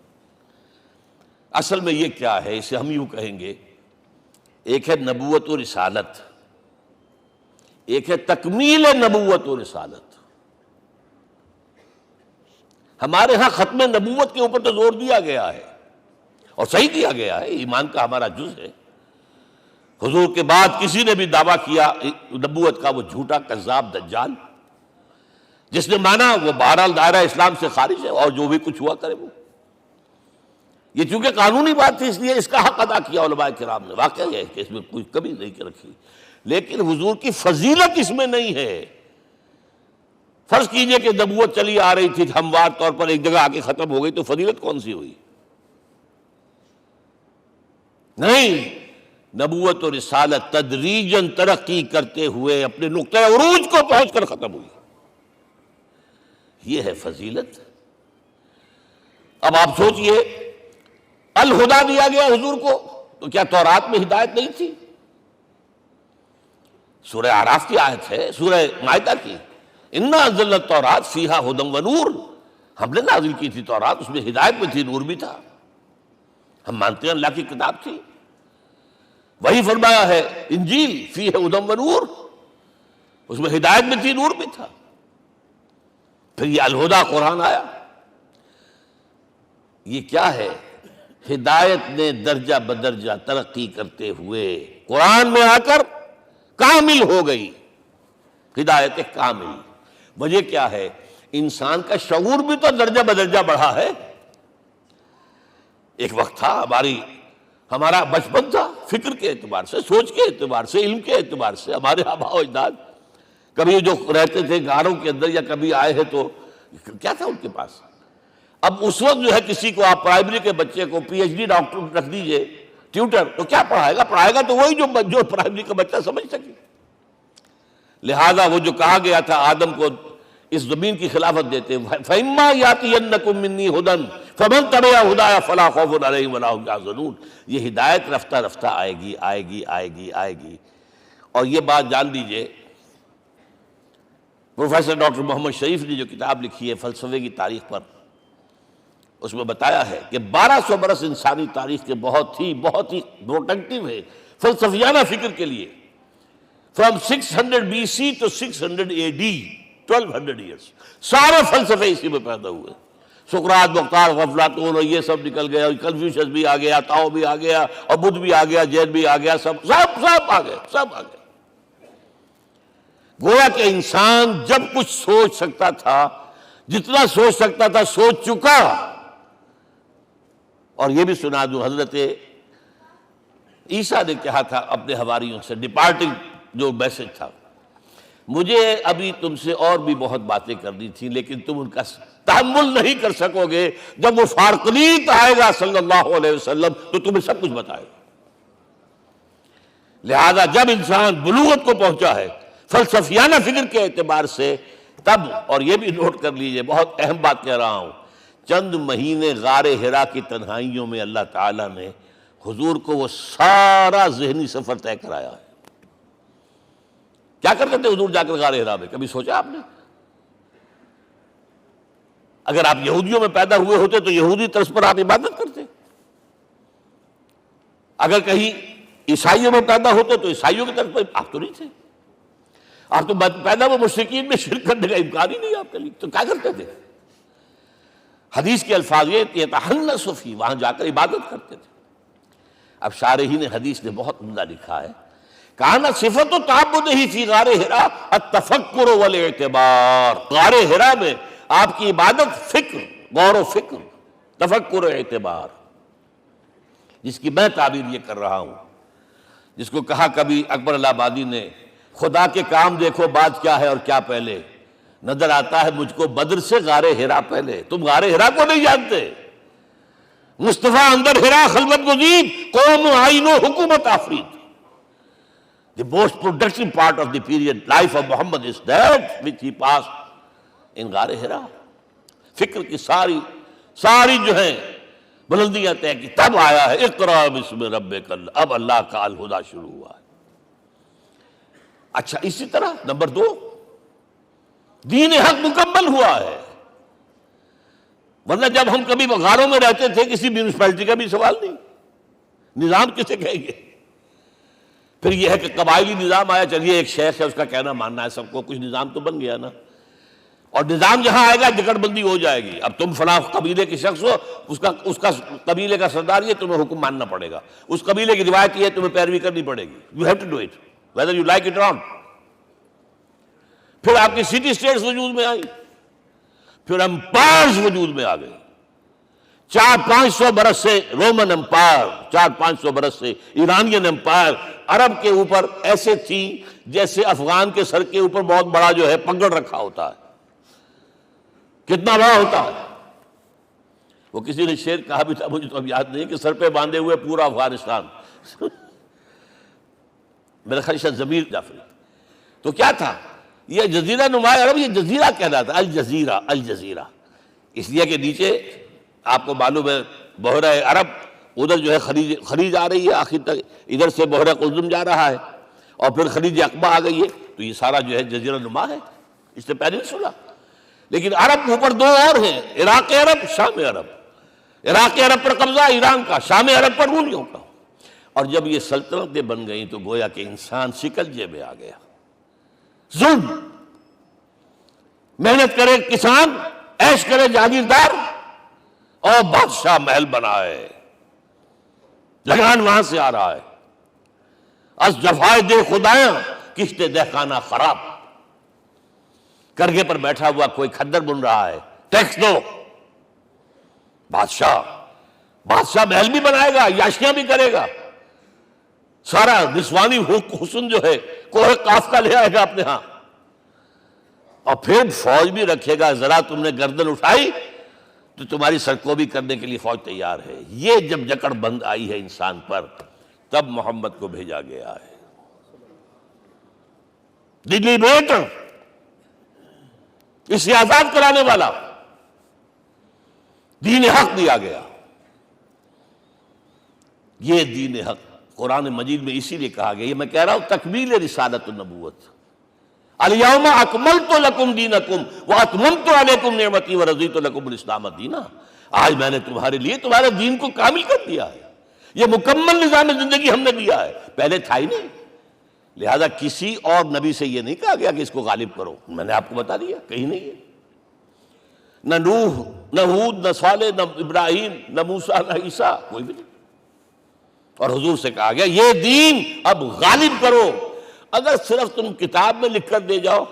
اصل میں یہ کیا ہے؟ اسے ہم یوں کہیں گے، ایک ہے نبوت و رسالت، ایک ہے تکمیل نبوت و رسالت۔ ہمارے ہاں ختم نبوت کے اوپر تو زور دیا گیا ہے، اور صحیح دیا گیا ہے، ایمان کا ہمارا جز ہے۔ حضور کے بعد کسی نے بھی دعویٰ کیا نبوت کا، وہ جھوٹا، کذاب، دجال۔ جس نے مانا وہ بہرحال دائرہ اسلام سے خارج ہے، اور جو بھی کچھ ہوا کرے وہ۔ یہ چونکہ قانونی بات تھی، اس لیے اس کا حق ادا کیا علماء کرام نے۔ واقعہ ہے کہ اس میں کوئی کمی نہیں رکھی، لیکن حضور کی فضیلت اس میں نہیں ہے۔ فرض کیجئے کہ نبوت چلی آ رہی تھی ہموار طور پر، ایک جگہ آ کے ختم ہو گئی، تو فضیلت کون سی ہوئی؟ نہیں، نبوت و رسالت تدریجاً ترقی کرتے ہوئے اپنے نقطۂ عروج کو پہنچ کر ختم ہوئی۔ یہ ہے فضیلت۔ اب آپ سوچئے، الہدیٰ دیا گیا حضور کو، تو کیا تورات میں ہدایت نہیں تھی؟ سورہ اعراف کی آیت ہے، سورہ مائدہ کی، انا انزلنا التوراۃ فیہا ھدی ونور۔ ہم نے نازل کی تھی تورات، اس میں ہدایت بھی تھی، نور بھی تھا۔ ہم مانتے ہیں اللہ کی کتاب تھی۔ وہی فرمایا ہے انجیل فیہا ھدی ونور، اس میں ہدایت بھی تھی، نور بھی تھا۔ پھر یہ الہدیٰ قرآن آیا۔ یہ کیا ہے؟ ہدایت نے درجہ بدرجہ ترقی کرتے ہوئے قرآن میں آ کر کامل ہو گئی، ہدایت کامل۔ وجہ کیا ہے؟ انسان کا شعور بھی تو درجہ بدرجہ بڑھا ہے۔ ایک وقت تھا ہمارا بچپن تھا، فکر کے اعتبار سے، سوچ کے اعتبار سے، علم کے اعتبار سے، ہمارے آباء و اجداد کبھی جو رہتے تھے غاروں کے اندر یا کبھی آئے ہیں تو کیا تھا ان کے پاس؟ اب اس وقت جو ہے کسی کو آپ پرائمری کے بچے کو پی ایچ ڈی ڈاکٹر رکھ دیجئے ٹیوٹر، تو کیا پڑھائے گا؟ پڑھائے گا تو وہی جو پرائمری کا بچہ سمجھ سکے۔ لہذا وہ جو کہا گیا تھا آدم کو اس زمین کی خلافت دیتے، فَإِمَّا يَأْتِيَنَّكُم مِّنِّي هُدًى فَمَن تَبِعَ هُدَايَ فَلَا خَوْفٌ عَلَيْهِمْ وَلَا هُمْ يَحْزَنُونَ۔ یہ ہدایت رفتہ رفتہ آئے گی، آئے گی، آئے گی، آئے گی۔ اور یہ بات جان لیجئے، پروفیسر ڈاکٹر محمد شریف نے جو کتاب لکھی ہے فلسفے کی تاریخ پر، اس میں بتایا ہے کہ 1200 برس انسانی تاریخ کے بہت ہی پروڈکٹیو ہے فلسفیانہ فکر کے لیے۔ From 600 BC to 600 AD 1200 years, سارے فلسفے اسی میں پیدا ہوئے۔ سقراط، مختار، افلاطون، اور یہ سب نکل گیا، کنفیوشس بھی آ گیا، تاؤ بھی آ گیا، اور بدھ بھی آ گیا، جین بھی آ گیا، سب آ گئے، سب آ گئے۔ گویا کہ انسان جب کچھ سوچ سکتا تھا، جتنا سوچ سکتا تھا سوچ چکا، اور یہ بھی سنا دوں، حضرت عیسیٰ نے کہا تھا اپنے حواریوں سے، ڈپارٹنگ جو میسج تھا، مجھے ابھی تم سے اور بھی بہت باتیں کرنی تھی لیکن تم ان کا تحمل نہیں کر سکو گے، جب وہ فارقلیت آئے گا صلی اللہ علیہ وسلم تو تمہیں سب کچھ بتائے گا۔ لہذا جب انسان بلوغت کو پہنچا ہے فلسفیانہ فکر کے اعتبار سے، تب، اور یہ بھی نوٹ کر لیجئے، بہت اہم بات کہہ رہا ہوں، چند مہینے غار حرا کی تنہائیوں میں اللہ تعالیٰ نے حضور کو وہ سارا ذہنی سفر طے کرایا ہے۔ کیا کرتے تھے حضور جا کر غار حرا میں؟ کبھی سوچا آپ نے؟ اگر آپ یہودیوں میں پیدا ہوئے ہوتے تو یہودی طرز پر آپ عبادت کرتے، اگر کہیں عیسائیوں میں پیدا ہوتے تو عیسائیوں کی طرف پر آپ تو نہیں تھے، آپ تو پیدا وہ مشرکین میں شرک کرنے کا امکان ہی نہیں آپ کے لیے، تو کیا کرتے تھے؟ حدیث کے الفاظ یہ یتحنث فی، وہاں جا کر عبادت کرتے تھے۔ اب شارحین حدیث نے بہت عمدہ لکھا ہے، کانا صفت تعبدہ فی غار حرا التفکر والاعتبار، غار حرا میں آپ کی عبادت فکر، غور و فکر، تفکر و اعتبار، جس کی میں تعبیر یہ کر رہا ہوں، جس کو کہا کبھی اکبر الہ آبادی نے، خدا کے کام دیکھو بعد کیا ہے اور کیا پہلے، نظر آتا ہے مجھ کو بدر سے غار حرا پہلے۔ تم غار حرا کو نہیں جانتے، مصطفیٰ اندر حرا خلوت گزید، قوم آئین و حکومت آفرید۔ The most productive part of the period life of Muhammad is that which he passed in غار حرا۔ فکر کی ساری جو ہیں بلندیاں طے کی، تب آیا ہے اقرأ بسم ربک، اب اللہ کا الہدیٰ شروع ہوا ہے۔ اچھا، اسی طرح نمبر 2، دین حق مکمل ہوا ہے۔ ورنہ جب ہم کبھی غاروں میں رہتے تھے کسی میونسپلٹی کا بھی سوال نہیں، نظام کسے کہیں گے؟ پھر یہ ہے کہ قبائلی نظام آیا، چلیے ایک شیخ ہے اس کا کہنا ماننا ہے سب کو، کچھ نظام تو بن گیا نا، اور نظام جہاں آئے گا جکڑ بندی ہو جائے گی۔ اب تم فلاں قبیلے کے شخص ہو، اس کا قبیلے کا سردار یہ، تمہیں حکم ماننا پڑے گا، اس قبیلے کی روایت یہ ہے، تمہیں پیروی کرنی پڑے گی، you have to do it whether you like it or not۔ پھر آپ کی سٹی اسٹیٹس وجود میں آئی، پھر امپائرز وجود میں آ گئے، 400-500 برس سے رومن امپائر، 400-500 برس سے ایرانین امپائر عرب کے اوپر ایسے تھی جیسے افغان کے سر کے اوپر بہت بڑا جو ہے پگڑ رکھا ہوتا ہے، کتنا بڑا ہوتا ہے۔ وہ کسی نے شعر کہا بھی تھا، مجھے تو اب یاد نہیں، کہ سر پہ باندھے ہوئے پورا افغانستان، میرا خیال ہے ضمیر جعفری۔ تو کیا تھا یہ جزیرہ نما عرب، یہ جزیرہ کہلاتا ہے، الجزیرہ، الجزیرہ، اس لیے کہ نیچے آپ کو معلوم ہے بحیرہ عرب، ادھر جو ہے خلیج آ رہی ہے آخر تک، ادھر سے بحیرہ قلزم جا رہا ہے، اور پھر خلیج عقبہ آ گئی ہے، تو یہ سارا جو ہے جزیرہ نما ہے، اس سے پیننسولا۔ لیکن عرب اوپر 2 اور ہیں، عراق عرب، شام عرب۔ عراق عرب پر قبضہ ایران کا، شام عرب پر رومیوں کا۔ اور جب یہ سلطنتیں بن گئیں تو گویا کہ انسان شکنجے میں آ گیا، ظلم، محنت کرے کسان، عیش کرے جاگیردار، اور بادشاہ محل بنائے، لگان وہاں سے آ رہا ہے، از جفائے دے خدایاں کشتے دہقانہ خراب، کرگے پر بیٹھا ہوا کوئی کھدر بن رہا ہے، ٹیکس دو، بادشاہ محل بھی بنائے گا، یاشیاں بھی کرے گا، سارا نسوانی حسن جو ہے کوہ قاف کا لے آئے گا اپنے ہاں، اور پھر فوج بھی رکھے گا، ذرا تم نے گردن اٹھائی تو تمہاری سرکوبی کرنے کے لیے فوج تیار ہے۔ یہ جب جکڑ بند آئی ہے انسان پر، تب محمد کو بھیجا گیا ہے، دی لیبریٹر، اسے آزاد کرانے والا، دین حق دیا گیا۔ یہ دین حق قرآن مجید میں اسی لیے کہا گیا، یہ میں کہہ رہا ہوں تکمیل رسالت النبوت، الیوم اکملت لکم دینکم واتممت علیکم نعمتی ورضیت لکم الاسلام دینا، آج میں نے تمہارے لیے تمہارے دین کو کامل کر دیا ہے، یہ مکمل نظام زندگی ہم نے دیا ہے، پہلے تھا ہی نہیں۔ لہذا کسی اور نبی سے یہ نہیں کہا گیا کہ اس کو غالب کرو، میں نے آپ کو بتا دیا کہیں نہیں ہے، نہ نوح، نہ ہود، نہ صالح، نہ ابراہیم، نہ موسیٰ، نہ عیسیٰ، کوئی بھی نہیں۔ اور حضور سے کہا گیا یہ دین اب غالب کرو۔ اگر صرف تم کتاب میں لکھ کر دے جاؤ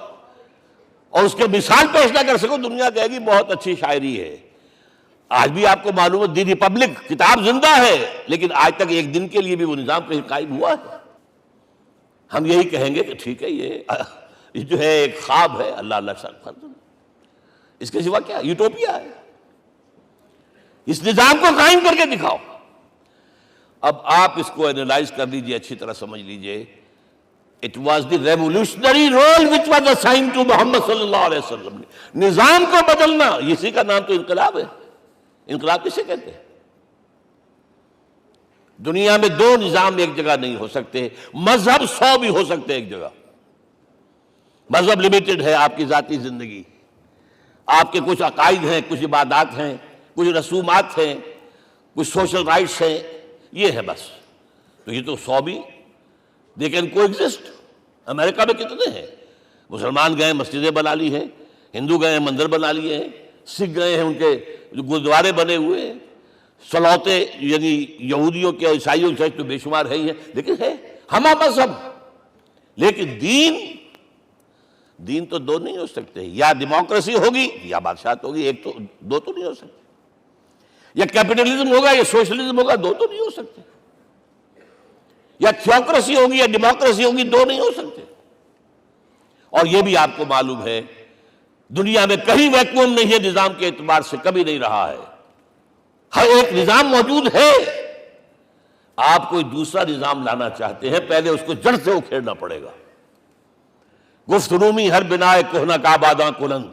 اور اس کے مثال پیش نہ کر سکو، دنیا کہے گی بہت اچھی شاعری ہے، آج بھی آپ کو معلوم ہے دی ریپبلک کتاب زندہ ہے، لیکن آج تک ایک دن کے لیے بھی وہ نظام کہیں قائم ہوا ہے؟ ہم یہی کہیں گے کہ ٹھیک ہے، یہ جو ہے ایک خواب ہے، اللہ اللہ ساتھ، اس کے سوا کیا یوٹوپیا ہے؟ اس نظام کو قائم کر کے دکھاؤ۔ اب آپ اس کو اینالائز کر لیجئے، اچھی طرح سمجھ لیجئے۔ It was the revolutionary role which was assigned to محمد صلی اللہ علیہ وسلم۔ نظام کو بدلنا، اسی کا نام تو انقلاب ہے۔ انقلاب کسے کہتے ہیں؟ دنیا میں دو نظام ایک جگہ نہیں ہو سکتے، مذہب 100 بھی ہو سکتے ایک جگہ۔ مذہب لمیٹڈ ہے، آپ کی ذاتی زندگی، آپ کے کچھ عقائد ہیں، کچھ عبادات ہیں، کچھ رسومات ہیں، کچھ سوشل رائٹس ہیں، یہ ہے بس۔ تو یہ تو 100 بھی دے کین کو ایگزسٹ۔ امریکہ میں کتنے ہیں؟ مسلمان گئے مسجدیں بنا لی ہیں، ہندو گئے ہیں مندر بنا لیے ہیں، سکھ گئے ہیں ان کے جو گردوارے بنے ہوئے ہیں، سلوتے یعنی یہودیوں کے اور عیسائیوں کے تو بے شمار ہے ہی ہیں، لیکن ہے ہمہ مذہب۔ لیکن دین تو دو نہیں ہو سکتے، یا ڈیموکریسی ہوگی یا بادشاہت ہوگی، ایک تو دو تو نہیں ہو سکتے۔ یا کیپٹلزم ہوگا یا سوشلزم ہوگا، دو تو نہیں ہو سکتے۔ یا تھیوکریسی ہوگی یا ڈیموکریسی ہوگی، دو نہیں ہو سکتے۔ اور یہ بھی آپ کو معلوم ہے دنیا میں کہیں ویکوم نہیں ہے، نظام کے اعتبار سے کبھی نہیں رہا ہے، ہر ایک نظام موجود ہے۔ آپ کوئی دوسرا نظام لانا چاہتے ہیں، پہلے اس کو جڑ سے اکھیڑنا پڑے گا۔ گفت رومی ہر بنائے کوہنا کا آباداں کلند،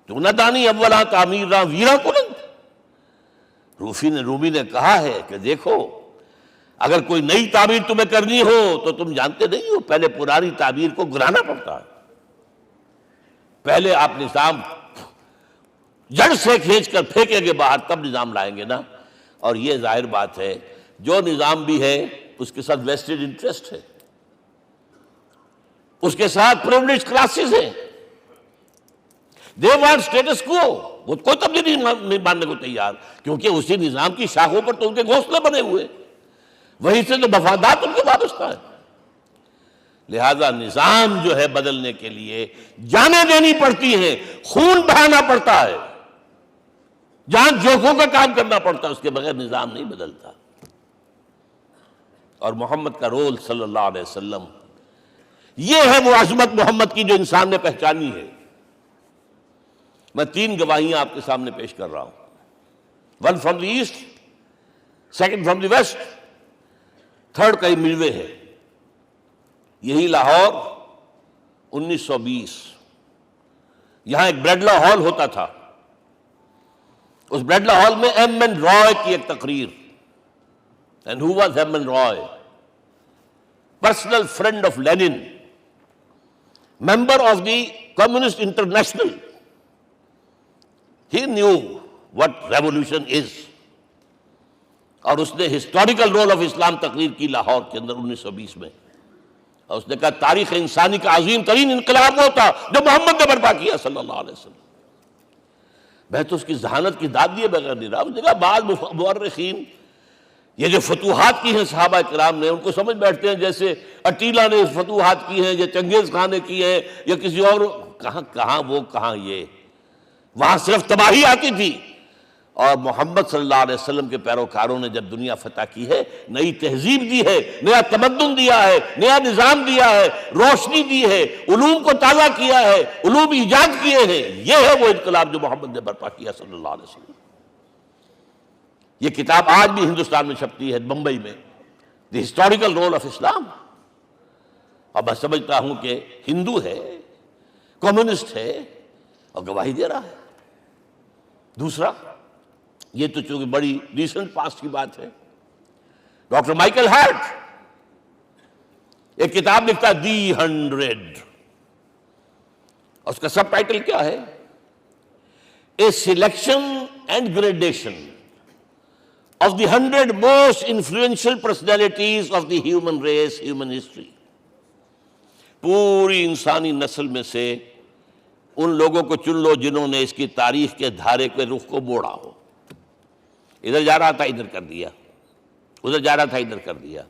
تو نہ دانی اولا تعمیر راں ویرا کلند۔ رومی نے کہا ہے کہ دیکھو، اگر کوئی نئی تعمیر تمہیں کرنی ہو تو تم جانتے نہیں ہو پہلے پرانی تعمیر کو گرانا پڑتا ہے۔ پہلے آپ نظام جڑ سے کھینچ کر پھینکیں گے باہر، تب نظام لائیں گے نا۔ اور یہ ظاہر بات ہے جو نظام بھی ہے اس کے ساتھ ویسٹڈ انٹرسٹ ہے، اس کے ساتھ پریولیج کلاسز ہیں، دے وانٹ اسٹیٹس کو، وہ کوئی تبدیلی نہیں ماننے کو تیار، کیونکہ اسی نظام کی شاخوں پر تو ان کے گھونسلے بنے ہوئے، وہیں سے تو مفادات ان کے وابستہ ہے۔ لہذا نظام جو ہے بدلنے کے لیے جانیں دینی پڑتی ہیں، خون بہانا پڑتا ہے، جان جوکھوں کا کام کرنا پڑتا ہے، اس کے بغیر نظام نہیں بدلتا۔ اور محمد کا رول صلی اللہ علیہ وسلم، یہ ہے وہ عظمت محمد کی جو انسان نے پہچانی ہے۔ میں 3 گواہیاں آپ کے سامنے پیش کر رہا ہوں، 1 from the east, 2 from the west, 3 کئی ملوے ہے۔ یہی لاہور 1920، یہاں ایک بریڈلا ہال ہوتا تھا، اس بریڈلا ہال میں ایم این رائے کی ایک تقریر۔ And who was M N Roy? Personal friend of Lenin, member of the Communist International. He knew what revolution is، اور اس نے ہسٹوریکل رول آف اسلام تقریر کی لاہور کے اندر 1920 میں، اور اس نے کہا تاریخ انسانی کا عظیم ترین انقلاب وہ تھا جو محمد نے برپا کیا صلی اللہ علیہ وسلم۔ میں تو اس کی ذہانت کی داد دیے بغیر نہیں رہا۔ اس نے کہا بعض مورخین یہ جو فتوحات کی ہیں صحابہ کرام نے، ان کو سمجھ بیٹھتے ہیں جیسے اٹیلا نے فتوحات کی ہیں یا چنگیز خان نے کی ہیں یا کسی اور، کہاں وہ کہاں یہ، وہاں صرف تباہی آتی تھی۔ اور محمد صلی اللہ علیہ وسلم کے پیروکاروں نے جب دنیا فتح کی ہے، نئی تہذیب دی ہے، نیا تمدن دیا ہے، نیا نظام دیا ہے، روشنی دی ہے، علوم کو تازہ کیا ہے، علوم ایجاد کیے ہیں۔ یہ ہے وہ انقلاب جو محمد نے برپا کیا صلی اللہ علیہ وسلم۔ یہ کتاب آج بھی ہندوستان میں چھپتی ہے، بمبئی میں، دی ہسٹوریکل رول آف اسلام۔ اور میں سمجھتا ہوں کہ ہندو ہے، کمیونسٹ ہے، اور گواہی دے رہا ہے۔ دوسرا، یہ تو چونکہ بڑی ریسنٹ پاسٹ کی بات ہے، ڈاکٹر مائیکل ہارٹ ایک کتاب لکھتا ہے دی 100، اس کا سب ٹائٹل کیا ہے؟ A selection and gradation of the 100 most influential personalities of the human race, human history. پوری انسانی نسل میں سے ان لوگوں کو چن لو جنہوں نے اس کی تاریخ کے دھارے کے رخ کو موڑا ہو۔ ادھر جا رہا تھا ادھر کر دیا، ادھر جا رہا تھا ادھر کر دیا۔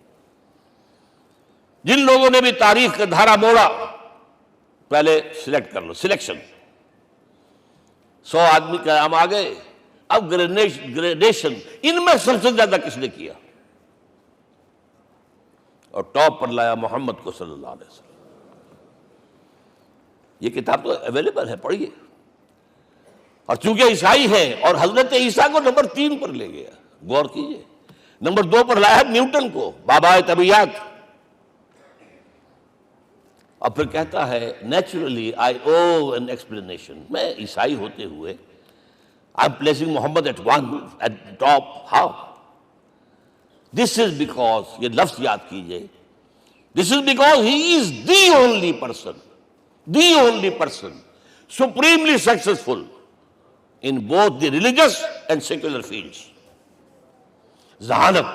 جن لوگوں نے بھی تاریخ کا دھارا موڑا، پہلے سلیکٹ کر لو، سلیکشن۔ 100 آدمی کا نام آ گئے، اب گریڈیشن ان میں سب سے زیادہ کس نے کیا؟ اور ٹاپ پر لایا محمد کو صلی اللہ علیہ وسلم۔ یہ کتاب تو اویلیبل ہے، پڑھیے۔ اور چونکہ عیسائی ہے اور حضرت عیسیٰ کو نمبر 3 پر لے گیا، غور کیجئے۔ نمبر 2 پر لایا نیوٹن کو، بابائے طبیعیات، اور پھر کہتا ہے naturally I owe an explanation. میں عیسائی ہوتے ہوئے I am placing Muhammad at one at top, how? This is because, یہ لفظ یاد کیجئے، this is because he is the only person supremely successful in both the religious and secular fields۔ ذہانت،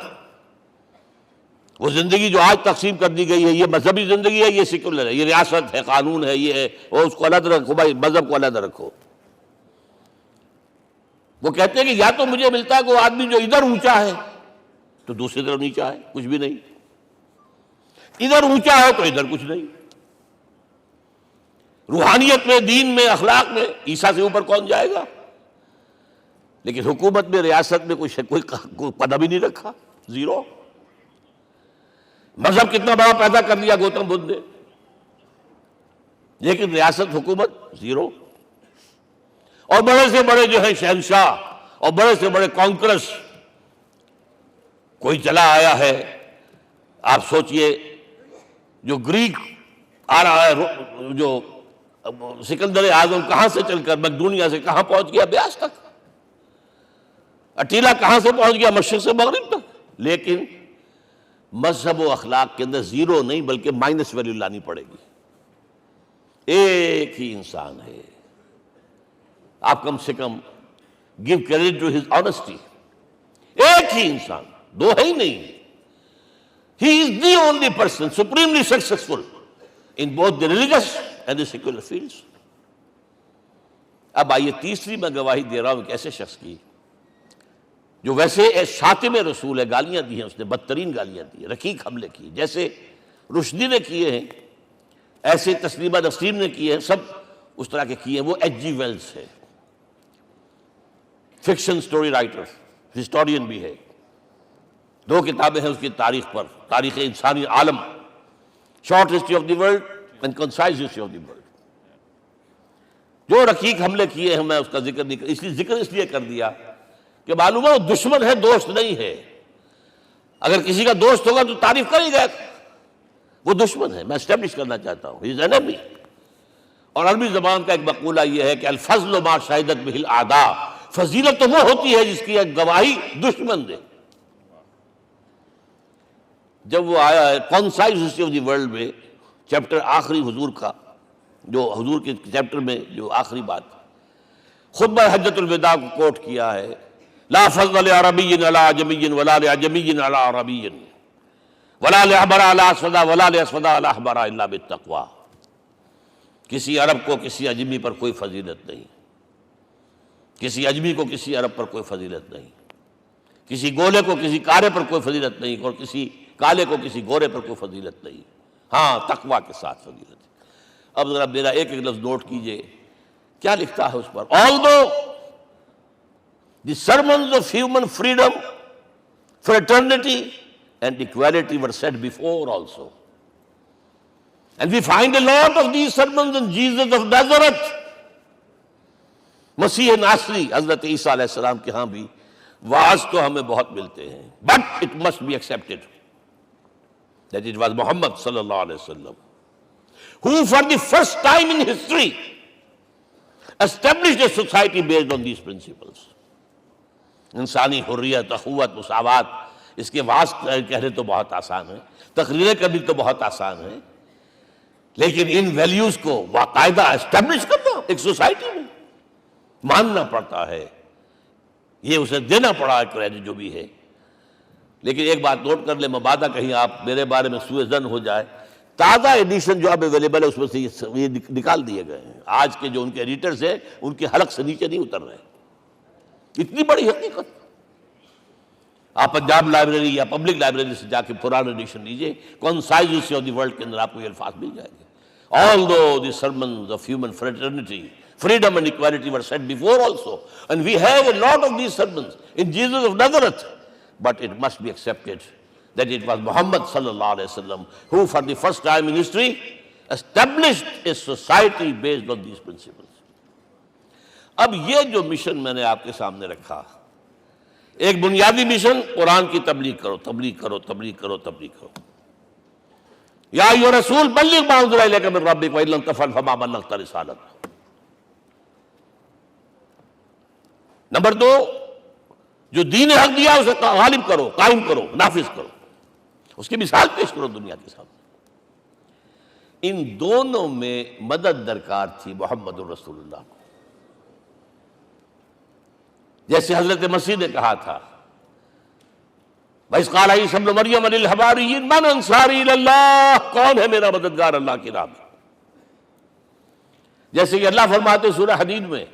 وہ زندگی جو آج تقسیم کر دی گئی ہے، یہ مذہبی زندگی ہے، یہ سیکولر ہے، یہ ریاست ہے، قانون ہے، یہ ہے، وہ اس کو علیحدہ رکھو بھائی، مذہب کو علیحدہ رکھو۔ وہ کہتے ہیں کہ یا تو مجھے ملتا ہے کہ وہ آدمی جو ادھر اونچا ہے تو دوسری طرف نیچا ہے، کچھ بھی نہیں، ادھر اونچا ہے تو ادھر کچھ نہیں۔ روحانیت میں، دین میں، اخلاق میں عیسیٰ سے اوپر کون جائے گا؟ لیکن حکومت میں، ریاست میں کوئی پدہ بھی نہیں رکھا، زیرو۔ مذہب کتنا بڑا پیدا کر دیا گوتم بدھ نے، لیکن ریاست، حکومت زیرو۔ اور بڑے سے بڑے جو ہے شہنشاہ اور بڑے سے بڑے کانکرس، کوئی چلا آیا ہے، آپ سوچئے جو گریک آ رہا ہے، جو سکندر اعظم کہاں سے چل کر مقدونیہ سے کہاں پہنچ گیا؟ بیاس تک۔ اٹیلا کہاں سے پہنچ گیا؟ مشرق سے مغرب تک۔ لیکن مذہب و اخلاق کے اندر زیرو نہیں بلکہ مائنس ویلیو لانی پڑے گی۔ ایک ہی انسان ہے، آپ کم سے کم give credit to his honesty. ایک ہی انسان، دو ہے ہی نہیں۔ He is the only person supremely successful in both the religious and the secular fields. اب آئیے تیسری میں گواہی دے رہا ہوں ایک ایسے شخص کی جو ویسے شاتم رسول ہے، گالیاں دی ہیں اس نے، بدترین گالیاں دی ہیں، رقیق حملے کی، جیسے رشدی نے کیے ہیں، ایسے تسلیمہ نسرین نے کیے ہیں، سب اس طرح کے کیے ہیں۔ وہ ایچ جی ویلز ہے، فکشن سٹوری رائٹر، ہسٹورین بھی ہے، 2 کتابیں ہیں اس کی تاریخ پر، تاریخ انسانی عالم، short history of the world and concise history of the world. جو رقیق حملے کیے ہیں، میں اس کا ذکر نہیں اس لیے کر دیا کہ معلوم ہے وہ دشمن ہے، دوست نہیں ہے۔ اگر کسی کا دوست ہوگا تو تعریف کرے گا، وہ دشمن ہے، میں اسٹیبلش کرنا چاہتا ہوں، ہی از انیمی۔ اور عربی زبان کا ایک مقولہ یہ ہے کہ الفضل ما شہدت بہ الاعداء، فضیلت تو وہ ہوتی ہے جس کی ایک گواہی دشمن دے۔ جب وہ آیا ہے concise history of the world میں، چیپٹر آخری حضور کا، جو حضور کے چیپٹر میں جو آخری بات خطبہ حجۃ الوداع کو کوٹ کیا ہے، لا فضل لعربی علی عجمی ولا لعجمی علی عربی ولا لأحمر علی اسود ولا لأسود علی احمر الا بالتقوی۔ کسی عرب کو کسی عجمی پر کوئی فضیلت نہیں، کسی عجمی کو کسی عرب پر کوئی فضیلت نہیں، کسی گولے کو کسی کارے پر کوئی فضیلت نہیں، اور کسی کالے کو کسی گورے پر کوئی فضیلت نہیں، ہاں تقوی کے ساتھ فضیلت ہے۔ اب ذرا میرا ایک لفظ نوٹ کیجئے، کیا لکھتا ہے اس پر؟ Although the sermons of human freedom, fraternity and equality were said before also, and we find a lot of these sermons in Jesus of Nazareth، مسیح ناصری حضرت عیسیٰ علیہ السلام کے ہاں بھی وعظ تو ہمیں بہت ملتے ہیں، but it must be accepted that it was Muhammad صلی اللہ علیہ وسلم who for the first time in history established a society based on these principles۔ انسانی حریت، اخوت، مساوات، اس کے وعظ کہنے تو بہت آسان ہے، تقریریں کرنی تو بہت آسان ہے، لیکن ان ویلیوز کو باقاعدہ اسٹیبلش کرنا ایک سوسائٹی میں ماننا پڑتا ہے، یہ اسے دینا پڑا ہے کریڈٹ جو بھی ہے۔ لیکن ایک بات نوٹ کر لیں، مبادہ کہیں آپ میرے بارے میں سوء ظن ہو جائے، تازہ ایڈیشن جو اب اویلیبل ہے اس میں سے یہ نکال دیے گئے ہیں۔ آج کے جو ان کے ایڈیٹرز ہیں ان کے حلق سے نیچے نہیں اتر رہے، اتنی بڑی حقیقت۔ آپ پنجاب لائبریری یا پبلک لائبریری سے جا کے پرانا ایڈیشن لیجئے، concise history of the world کے اندر آپ کو یہ الفاظ مل جائیں گے۔ Although the sermons of human fraternity, Freedom and equality were said before also. And we have a lot of these sermons in Jesus of Nazareth. But it must be accepted that it was Muhammad sallallahu alaihi wasallam who for the first time in history established a society based on these principles. اب یہ جو mission میں نے آپ کے سامنے رکھا، ایک بنیادی مشن قرآن کی تبلیغ کرو، تبلیغ کرو، تبلیغ کرو، تبلیغ کرو. یا ایھا رسول بلغ ما انزل الیک من ربک وان لم تفعل فما بلغت رسالتہ. نمبر 2، جو دین حق دیا اسے غالب کرو، قائم کرو، نافذ کرو، اس کی مثال پیش کرو دنیا کے سامنے. ان دونوں میں مدد درکار تھی محمد الرسول اللہ کو. جیسے حضرت مسیح نے کہا تھا، وَإِذْ قَالَ عِيسَىٰ ابْنُ مَرْيَمَ لِلْحَوَارِيِّينَ مَنْ أَنصَارِي إِلَى اللَّهِ، کون ہے میرا مددگار اللہ کی راہ میں. جیسے کہ اللہ فرماتے سورہ حدید میں،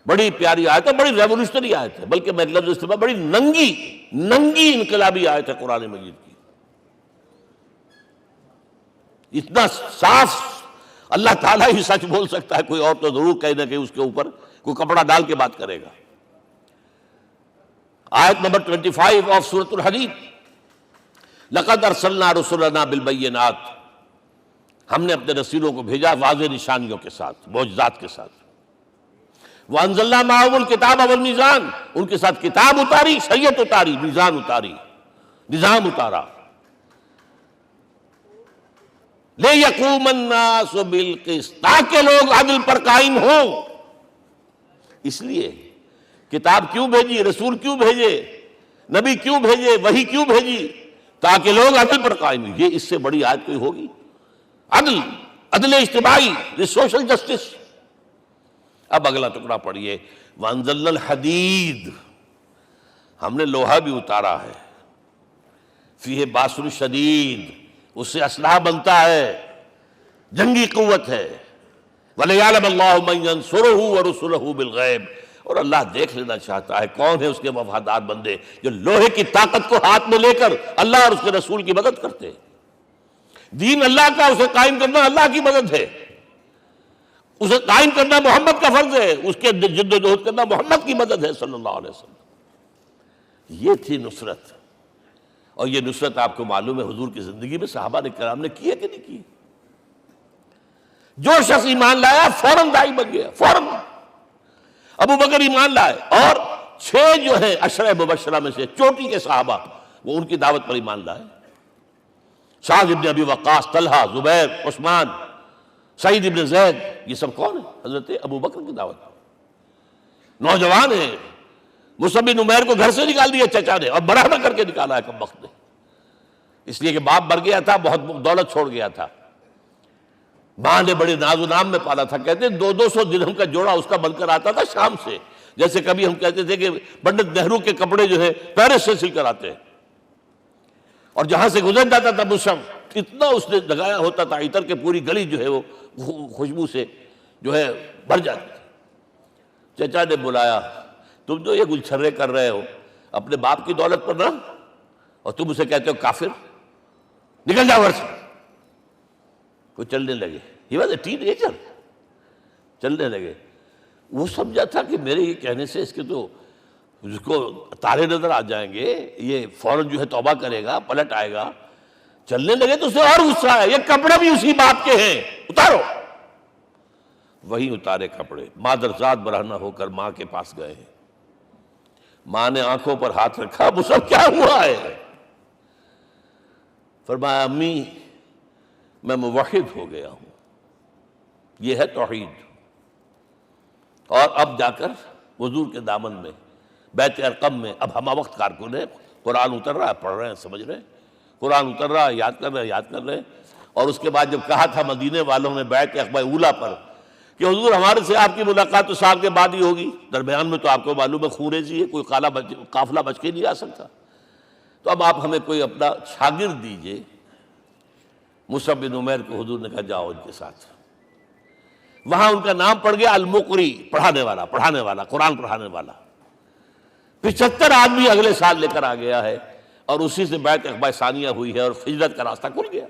بڑی پیاری آیت ہے، بڑی ریولوشنری آیت ہے، بلکہ میں لفظ استعمال، بڑی ننگی انقلابی آیت ہے قرآن مجید کی. اتنا صاف اللہ تعالیٰ ہی سچ بول سکتا ہے، کوئی اور تو ضرور کہیں نہ کہیں اس کے اوپر کوئی کپڑا ڈال کے بات کرے گا. آیت نمبر 25 آف سورۃ الحدید، لقد ارسلنا رسلنا بالبینات، ہم نے اپنے رسولوں کو بھیجا واضح نشانیوں کے ساتھ، معجزات کے ساتھ. وَأَنزَلْنَا مَعَهُمُ الْكِتَابَ وَالْمِيزَانَ، ان کے ساتھ کتاب اتاری، شریعت اتاری، میزان اتاری، نظام اتارا. لِيَقُومَ النَّاسُ بِالْقِسْطِ، تاکہ لوگ عدل پر قائم ہوں. اس لیے کتاب کیوں بھیجی، رسول کیوں بھیجے، نبی کیوں بھیجے، وحی کیوں بھیجی؟ تاکہ لوگ عدل پر قائم ہوں. یہ اس سے بڑی آیت کوئی ہوگی؟ عدل اجتماعی، سوشل جسٹس. اب اگلا ٹکڑا پڑھیے، وَأَنزَلْنَا الْحَدِيدَ، ہم نے لوہا بھی اتارا ہے، فِيهِ بَأْسٌ شَدِيدٌ، اس سے اسلحہ بنتا ہے، جنگی قوت ہے. وَلِيَعْلَمَ اللَّهُ مَن يَنصُرُهُ وَرُسُلَهُ بِالْغَيْبِ، اور اللہ دیکھ لینا چاہتا ہے کون ہے اس کے وفادار بندے جو لوہے کی طاقت کو ہاتھ میں لے کر اللہ اور اس کے رسول کی مدد کرتے ہیں. دین اللہ کا، اسے قائم کرنا اللہ کی مدد ہے، اسے قائم کرنا محمد کا فرض ہے، اس کے جد و جہد کرنا محمد کی مدد ہے صلی اللہ علیہ وسلم. یہ تھی نصرت. اور یہ نصرت آپ کو معلوم ہے حضور کی زندگی میں صحابہ کرام نے کی ہے کہ نہیں کی؟ جو شخص ایمان لایا فوراً داعی بن گیا، فوراً. ابو بکر ایمان لائے، اور 6 جو ہیں عشرہ مبشرہ میں سے چوٹی کے صحابہ، وہ ان کی دعوت پر ایمان لائے. سعد ابن ابی وقاص، طلحہ، زبیر، عثمان، سعید ابن زید، یہ سب کون ہیں؟ حضرت ابو بکر کی دعوت. نوجوان ہیں، مصعب بن عمیر کو گھر سے نکال دیا چچا نے، اور بڑا نہ کر کے نکالا ہے کم وقت نے، اس لیے کہ باپ مر گیا تھا، بہت دولت چھوڑ گیا تھا. ماں نے بڑے ناز و نام میں پالا تھا. کہتے ہیں 200 درہم کا جوڑا اس کا بن کر آتا تھا شام سے. جیسے کبھی ہم کہتے تھے کہ پنڈت نہرو کے کپڑے جو ہے پیرس سے سل کر آتے ہیں، اور جہاں سے گزر جاتا تھا مشم، اتنا اس نے لگایا ہوتا تھا عطر کے پوری گلی جو ہے وہ خوشبو سے جو ہے بھر جاتی تھی. چچا نے بلایا، تم جو یہ گلچھرے کر رہے ہو اپنے باپ کی دولت پر نہ، اور تم اسے کہتے ہو کافر، نکل جاؤ گھر سے. وہ چلنے لگے. He was a ten ager. چلنے لگے. وہ سمجھا تھا کہ میرے یہ کہنے سے اس کے تو اس کو تارے نظر آ جائیں گے، یہ فوراً جو ہے توبہ کرے گا، پلٹ آئے گا. چلنے لگے تو اسے اور غصہ آیا، یہ کپڑے بھی اسی باپ کے ہیں، اتارو. وہی اتارے کپڑے، مادرزاد برہنہ ہو کر ماں کے پاس گئے ہیں. ماں نے آنکھوں پر ہاتھ رکھا، مصعب کیا ہوا ہے؟ فرمایا امی میں موحد ہو گیا ہوں. یہ ہے توحید. اور اب جا کر حضور کے دامن میں بیت ارقم میں اب ہمہ وقت کارکن ہے، قرآن اتر رہا ہے، پڑھ رہے ہیں، سمجھ رہے ہیں، قرآن اتر رہا ہے، یاد کر رہے ہیں. اور اس کے بعد جب کہا تھا مدینے والوں نے بیعت عقبہ اولیٰ پر کہ حضور ہمارے سے آپ کی ملاقات تو سال کے بعد ہی ہوگی، درمیان میں تو آپ کو معلوم ہے خونریزی ہے، کوئی قافلہ بچ کے نہیں آ سکتا، تو اب آپ ہمیں کوئی اپنا شاگرد دیجئے. مصعب بن عمیر کو حضور نے کہا جاؤ ان کے ساتھ. وہاں ان کا نام پڑ گیا المقری، پڑھانے والا، قرآن پڑھانے والا. 75 آدمی اگلے سال لے کر آ گیا ہے، اور اسی سے بیعت عقبہ ثانیہ ہوئی ہے، اور ہجرت کا راستہ کھل گیا.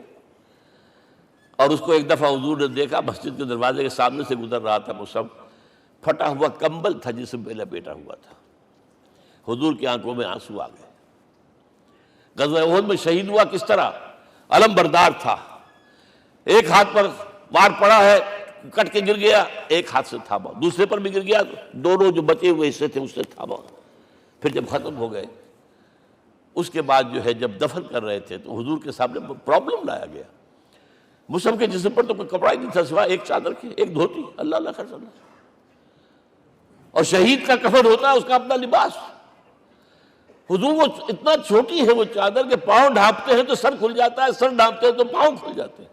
اور اس کو ایک دفعہ حضور نے دیکھا، مسجد کے دروازے کے سامنے سے گزر رہا تھا مصعب، پھٹا ہوا کمبل تھا جس میں پہلے لپیٹا ہوا تھا. حضور کی آنکھوں میں آنسو آ گئے. غزوہ احد میں شہید ہوا کس طرح؟ علم بردار تھا، ایک ہاتھ پر وار پڑا ہے، کٹ کے گر گیا، ایک ہاتھ سے تھاما، دوسرے پر بھی گر گیا، دونوں جو بچے ہوئے حصے تھے اس سے تھاما. پھر جب ختم ہو گئے اس کے بعد جو ہے جب دفن کر رہے تھے تو حضور کے سامنے پرابلم لایا گیا. مصعب کے جسم پر تو کوئی کپڑا ہی نہیں تھا سوائے ایک چادر کے، ایک دھوتی. اللہ اللہ خیر اللہ. اور شہید کا کفن ہوتا ہے اس کا اپنا لباس. حضور وہ اتنا چھوٹی ہے وہ چادر کہ پاؤں ڈھانپتے ہیں تو سر کھل جاتا ہے، سر ڈھانپتے ہیں تو پاؤں کھل جاتے ہیں.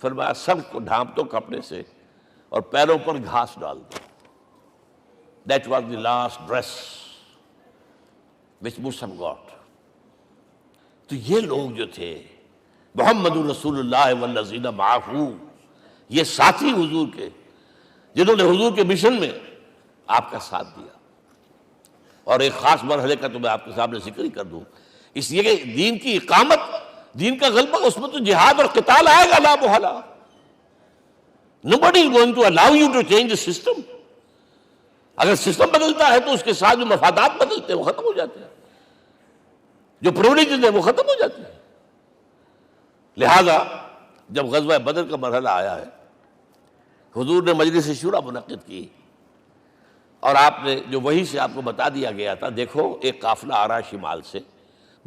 فرمایا سر کو ڈھانپ دو کپڑے سے اور پیروں پر گھاس ڈال دو. That was the last dress which Musab got. تو یہ لوگ جو تھے محمد رسول اللہ والذین معہ، یہ ساتھی حضور کے جنہوں نے حضور کے مشن میں آپ کا ساتھ دیا. اور ایک خاص مرحلے کا تو میں آپ کے سامنے ذکر ہی کر دوں، اس لیے کہ دین کی اقامت، دین کا غلبہ، اس میں تو جہاد اور قتال آئے گا لا محالہ. Nobody is going to allow you to change the system. اگر سسٹم بدلتا ہے تو اس کے ساتھ جو مفادات بدلتے ہیں وہ ختم ہو جاتے ہیں، جو پرولیجز ہیں وہ ختم ہو جاتے ہیں. لہذا جب غزوہ بدر کا مرحلہ آیا ہے، حضور نے مجلس شورا منعقد کی اور آپ نے جو وحی سے آپ کو بتا دیا گیا تھا، دیکھو ایک قافلہ آ رہا ہے شمال سے،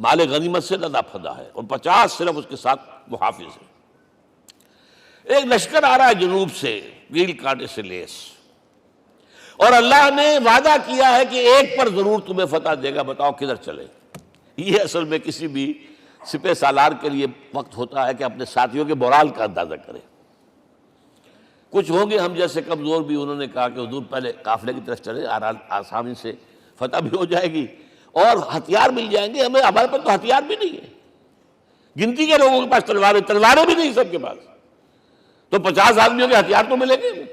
مال غنیمت سے لدا پھدا ہے اور 50 صرف اس کے ساتھ محافظ ہیں. ایک لشکر آ رہا ہے جنوب سے ویل کانٹے سے لیس، اور اللہ نے وعدہ کیا ہے کہ ایک پر ضرور تمہیں فتح دے گا، بتاؤ کدھر چلے. یہ اصل میں کسی بھی سپہ سالار کے لیے وقت ہوتا ہے کہ اپنے ساتھیوں کے مورال کا اندازہ کرے. کچھ ہوں گے ہم جیسے کمزور بھی، انہوں نے کہا کہ حضور پہلے قافلے کی طرف چلے، آسانی سے فتح بھی ہو جائے گی اور ہتھیار مل جائیں گے ہمیں. ہمارے پاس تو ہتھیار بھی نہیں ہے، گنتی کے لوگوں کے پاس تلواریں بھی نہیں سب کے پاس، تو 50 آدمیوں کے ہتھیار تو ملیں گے،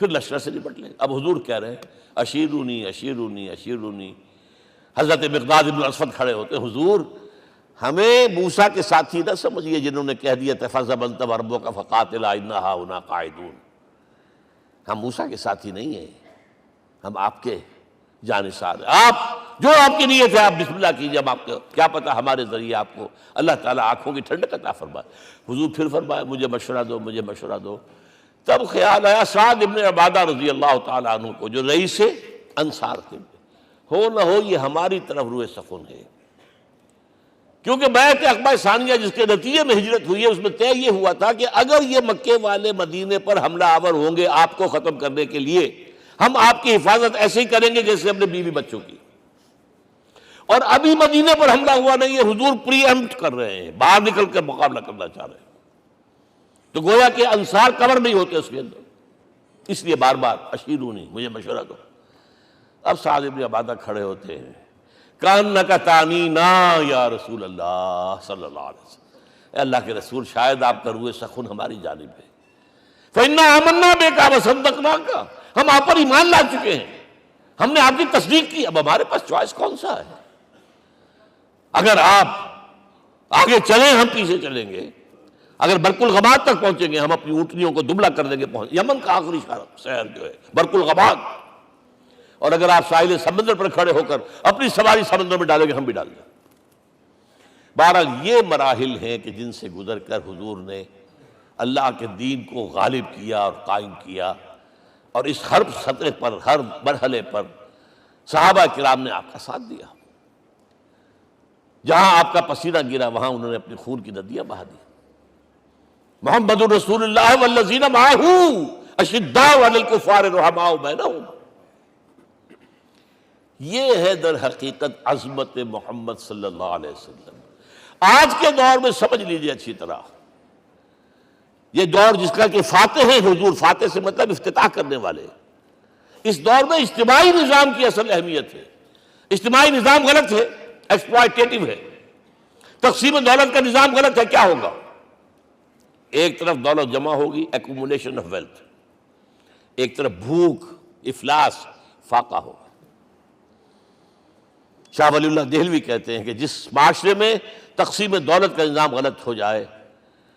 پھر لشکر سے نپٹ لیں. اب حضور کہہ رہے ہیں اشیرونی اشیرونی اشیرونی. حضرت مقداد بن اسود کھڑے ہوتے ہیں، حضور ہمیں موسیٰ کے ساتھی نہ سمجھیے جنہوں نے کہہ دیا تھا فَذَهَبْ أَنْتَ وَرَبُّكَ فَقَاتِلَا إِنَّا هَاهُنَا قَاعِدُونَ. ہم موسیٰ کے ساتھی نہیں ہیں، ہم آپ کے جانثار ہیں. آپ جو آپ کی نیت ہے آپ بسم اللہ کیجئے، ہم آپ کو کیا پتہ ہمارے ذریعے آپ کو اللہ تعالیٰ آنکھوں کی ٹھنڈک عطا فرمائے. حضور پھر فرمائے مجھے مشورہ دو، مجھے مشورہ دو. تب خیال آیا سعد ابن عبادہ رضی اللہ تعالیٰ عنہ کو، جو رئیس انصار تھے، ہو نہ ہو یہ ہماری طرف روئے سخن ہے. کیونکہ بیعت عقبہ ثانیہ جس کے نتیجے میں ہجرت ہوئی ہے اس میں طے یہ ہوا تھا کہ اگر یہ مکے والے مدینے پر حملہ آور ہوں گے آپ کو ختم کرنے کے لیے، ہم آپ کی حفاظت ایسے ہی کریں گے جیسے اپنے بیوی بچوں کی. اور ابھی مدینے پر حملہ ہوا نہیں ہے، حضور پری ایمپٹ کر رہے ہیں، باہر نکل کر مقابلہ کرنا چاہ رہے ہیں. تو گویا کہ انصار کور نہیں ہوتے اس کے اندر، اس لیے بار بار اشیرونی، مجھے مشورہ دو. اب سعد بن عبادہ کھڑے ہوتے ہیں، کانک تعنینا یا رسول اللہ صلی اللہ علیہ وسلم. اے اللہ کے رسول شاید آپ کا روئے سخن ہماری جانب ہے. فإنا آمنا بک وصدقناک، ہم آپ پر ایمان لا چکے ہیں، ہم نے آپ کی تصدیق کی، اب ہمارے پاس چوائس کون سا ہے؟ اگر آپ آگے چلیں ہم پیچھے چلیں گے، اگر برق الغماد تک پہنچیں گے ہم اپنی اونٹنیوں کو دبلا کر دیں گے. یمن کا آخری شہر جو ہے برق الغماد، اور اگر آپ ساحل سمندر پر کھڑے ہو کر اپنی سواری سمندر میں ڈالیں گے ہم بھی ڈال دیں. بہرحال یہ مراحل ہیں کہ جن سے گزر کر حضور نے اللہ کے دین کو غالب کیا اور قائم کیا، اور اس ہر سطح پر، ہر مرحلے پر صحابہ کرام نے آپ کا ساتھ دیا. جہاں آپ کا پسینہ گرا وہاں انہوں نے اپنی خون کی ندیاں بہا دی. محمد رسول اللہ والذین معہ اشداء علی الکفار رحماء بینہم. یہ ہے در حقیقت عظمت محمد صلی اللہ علیہ وسلم. آج کے دور میں سمجھ لیجئے اچھی طرح، یہ دور جس کا کہ فاتح ہیں حضور، فاتح سے مطلب افتتاح کرنے والے، اس دور میں اجتماعی نظام کی اصل اہمیت ہے. اجتماعی نظام غلط ہے، ایکسپلائٹیٹو ہے. تقسیم دولت کا نظام غلط ہے. کیا ہوگا؟ ایک طرف دولت جمع ہوگی، ایکومولیشن آف ویلتھ، ایک طرف بھوک، افلاس، فاقہ ہوگا. شاہ ولی اللہ دہلوی کہتے ہیں کہ جس معاشرے میں تقسیم دولت کا نظام غلط ہو جائے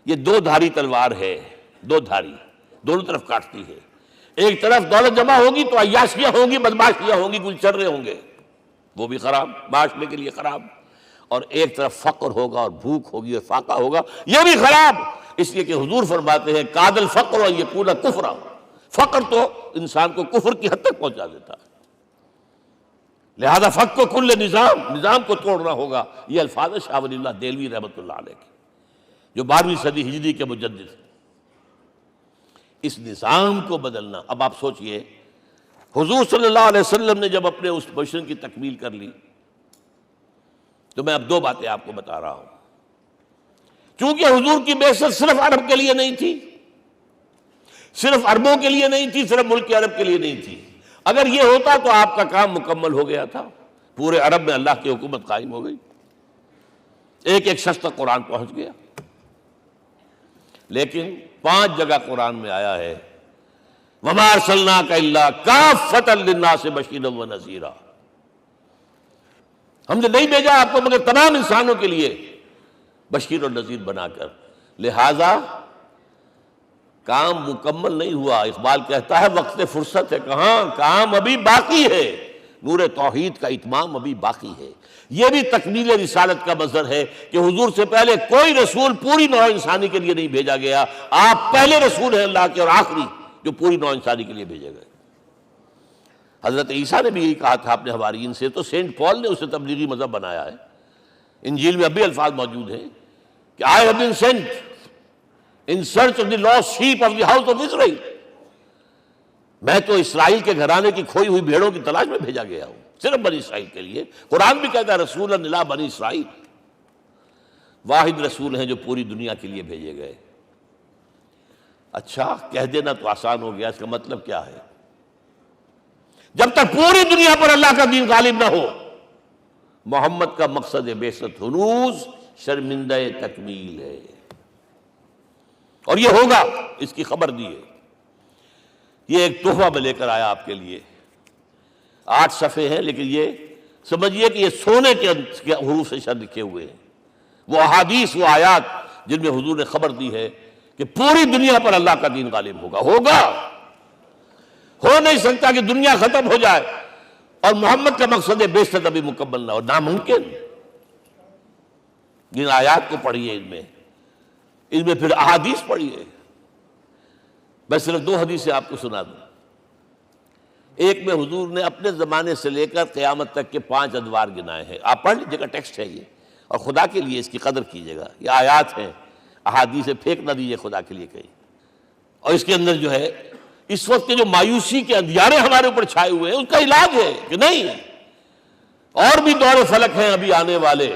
یہ دو دھاری تلوار ہے، دو دھاری، دونوں طرف کاٹتی ہے۔ ایک طرف دولت جمع ہوگی تو عیاشیاں ہوں گی، بدماشیاں ہوں گی، گلچرے ہوں گے، وہ بھی خراب، معاشرے کے لیے خراب۔ اور ایک طرف فقر ہوگا اور بھوک ہوگی اور فاقہ ہوگا، یہ بھی خراب۔ اس لیے کہ حضور فرماتے ہیں کاد الفقر ان یکون کفرا، فقر تو انسان کو کفر کی حد تک پہنچا دیتا ہے، لہذا فق کو کل نظام کو توڑنا ہوگا۔ یہ الفاظ ہے شاہ ولی اللہ دہلوی رحمۃ اللہ علیہ کے، جو 12ویں صدی ہجری کے مجدد ہیں۔ اس نظام کو بدلنا، اب آپ سوچئے حضور صلی اللہ علیہ وسلم نے جب اپنے اس مشن کی تکمیل کر لی، تو میں اب دو باتیں آپ کو بتا رہا ہوں۔ چونکہ حضور کی بعثت صرف عرب کے لیے نہیں تھی، صرف عربوں کے لیے نہیں تھی، صرف ملک عرب کے لیے نہیں تھی۔ اگر یہ ہوتا تو آپ کا کام مکمل ہو گیا تھا، پورے عرب میں اللہ کی حکومت قائم ہو گئی، ایک ایک شخص تک قرآن پہنچ گیا۔ لیکن 5 جگہ قرآن میں آیا ہے وَمَا أَرْسَلْنَاكَ إِلَّا كَافَّةً لِلنَّاسِ بَشِيرًا وَنَذِيرًا، ہم نے نہیں بھیجا آپ کو مگر تمام انسانوں کے لیے بشیر اور نذیر بنا کر۔ لہذا کام مکمل نہیں ہوا۔ اقبال کہتا ہے وقت فرصت ہے کہاں، کام ابھی باقی ہے، نور توحید کا اتمام ابھی باقی ہے۔ یہ بھی تکمیل رسالت کا مظہر ہے کہ حضور سے پہلے کوئی رسول پوری نوع انسانی کے لیے نہیں بھیجا گیا، آپ پہلے رسول ہیں اللہ کے اور آخری جو پوری نوع انسانی کے لیے بھیجے گئے۔ حضرت عیسیٰ نے بھی یہی کہا تھا اپنے حواریین سے، تو سینٹ پال نے اسے تبلیغی مذہب بنایا ہے۔ انجیل میں اب بھی الفاظ موجود ہیں کہ I have been sent in search of the lost sheep of the house of Israel، میں تو اسرائیل کے گھرانے کی کھوئی ہوئی بھیڑوں کی تلاش میں بھیجا گیا ہوں، صرف بنی اسرائیل کے لیے۔ قرآن بھی کہتا ہے رسول الی بنی اسرائیل، واحد رسول ہیں جو پوری دنیا کے لیے بھیجے گئے۔ اچھا کہہ دینا تو آسان ہو گیا، اس کا مطلب کیا ہے؟ جب تک پوری دنیا پر اللہ کا دین غالب نہ ہو، محمد کا مقصد بعثت ہنوز شرمندہ تکمیل ہے، اور یہ ہوگا، اس کی خبر دی ہے۔ یہ ایک تحفہ میں لے کر آیا آپ کے لیے، 8 صفحے ہیں، لیکن یہ سمجھیے کہ یہ سونے کے حروف سے شر لکھے ہوئے ہیں، وہ احادیث، وہ آیات جن میں حضور نے خبر دی ہے کہ پوری دنیا پر اللہ کا دین غالب ہوگا۔ ہو نہیں سکتا کہ دنیا ختم ہو جائے اور محمد کا مقصد بعثت ابھی مکمل نہ ہو، ناممکن۔ ان آیات کو پڑھیے، ان میں پھر احادیث پڑھیے۔ میں صرف 2 حدیثیں آپ کو سنا دوں۔ ایک میں حضور نے اپنے زمانے سے لے کر قیامت تک کے 5 ادوار گنائے ہیں، آپ پڑھ لیجیے گا، ٹیکسٹ ہے یہ، اور خدا کے لیے اس کی قدر کیجیے گا، یہ آیات ہیں، احادیث پھینک نہ دیجیے خدا کے لیے کہیں۔ اور اس کے اندر جو ہے اس وقت کے جو مایوسی کے اندھیارے ہمارے اوپر چھائے ہوئے ہیں، اس کا علاج ہے کہ نہیں، اور بھی دور فلک ہیں ابھی آنے والے،